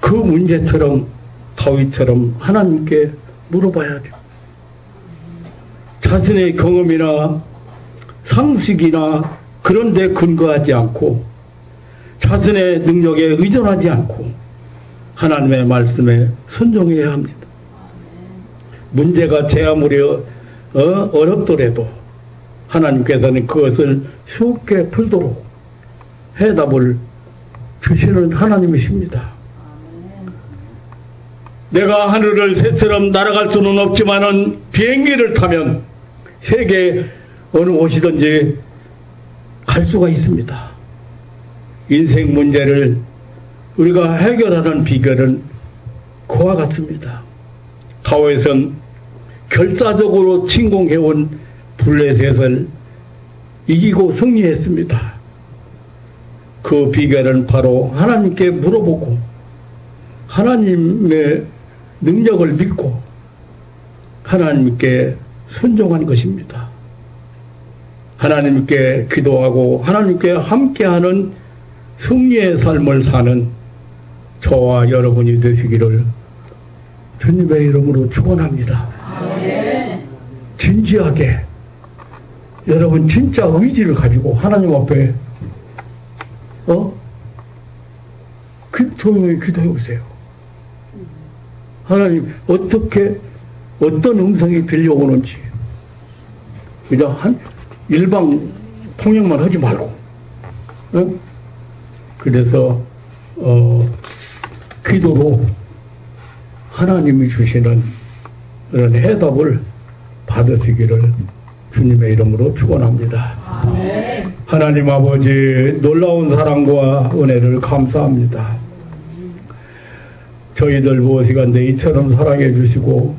그 문제처럼 다윗처럼 하나님께 물어봐야 돼요. 자신의 경험이나 상식이나 그런 데 근거하지 않고 자신의 능력에 의존하지 않고 하나님의 말씀에 순종해야 합니다. 문제가 제 아무리 어렵더라도 하나님께서는 그것을 쉽게 풀도록 해답을 주시는 하나님이십니다. 내가 하늘을 새처럼 날아갈 수는 없지만은 비행기를 타면 세계 어느 곳이든지 갈 수가 있습니다. 인생 문제를 우리가 해결하는 비결은 그와 같습니다. 다윗은 결사적으로 침공해온 블레셋을 이기고 승리했습니다. 그 비결은 바로 하나님께 물어보고 하나님의 능력을 믿고 하나님께 순종한 것입니다. 하나님께 기도하고 하나님께 함께하는 승리의 삶을 사는 저와 여러분이 되시기를 주님의 이름으로 축원합니다. 진지하게 여러분 진짜 의지를 가지고 하나님 앞에 조용히 기도해 보세요. 하나님 어떤 음성이 들려오는지 그냥 일방 통역만 하지 말고 그래서 기도로 하나님이 주시는 그런 해답을 받으시기를 주님의 이름으로 축원합니다. 하나님 아버지 놀라운 사랑과 은혜를 감사합니다. 저희들 무엇이간데 이처럼 사랑해 주시고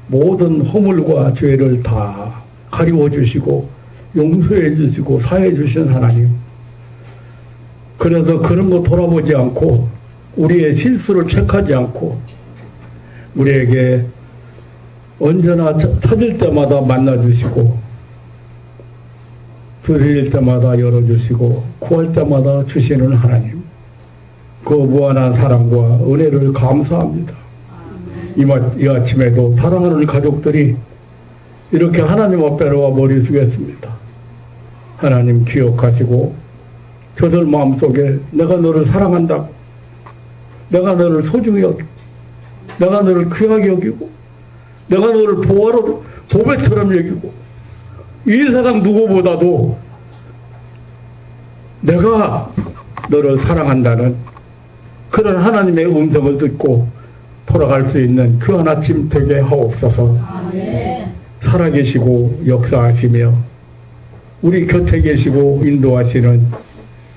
모든 허물과 죄를 다 가리워 주시고 용서해 주시고 사해 주신 하나님, 그래서 그런 거 돌아보지 않고 우리의 실수를 체크하지 않고 우리에게 언제나 찾을 때마다 만나주시고 드릴 때마다 열어주시고 구할 때마다 주시는 하나님, 그 무한한 사랑과 은혜를 감사합니다. 이 아침에도 사랑하는 가족들이 이렇게 하나님 앞에 와 머리 숙였습니다. 하나님 기억하시고 저들 마음속에 내가 너를 사랑한다, 내가 너를 소중히 여기고, 내가 너를 귀하게 여기고, 내가 너를 보화로 보배처럼 여기고, 이 세상 누구보다도 내가 너를 사랑한다는 그런 하나님의 음성을 듣고 돌아갈 수 있는 그 한 아침 되게 하옵소서. 살아계시고 역사하시며 우리 곁에 계시고 인도하시는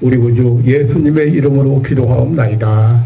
우리 구주 예수님의 이름으로 기도하옵나이다.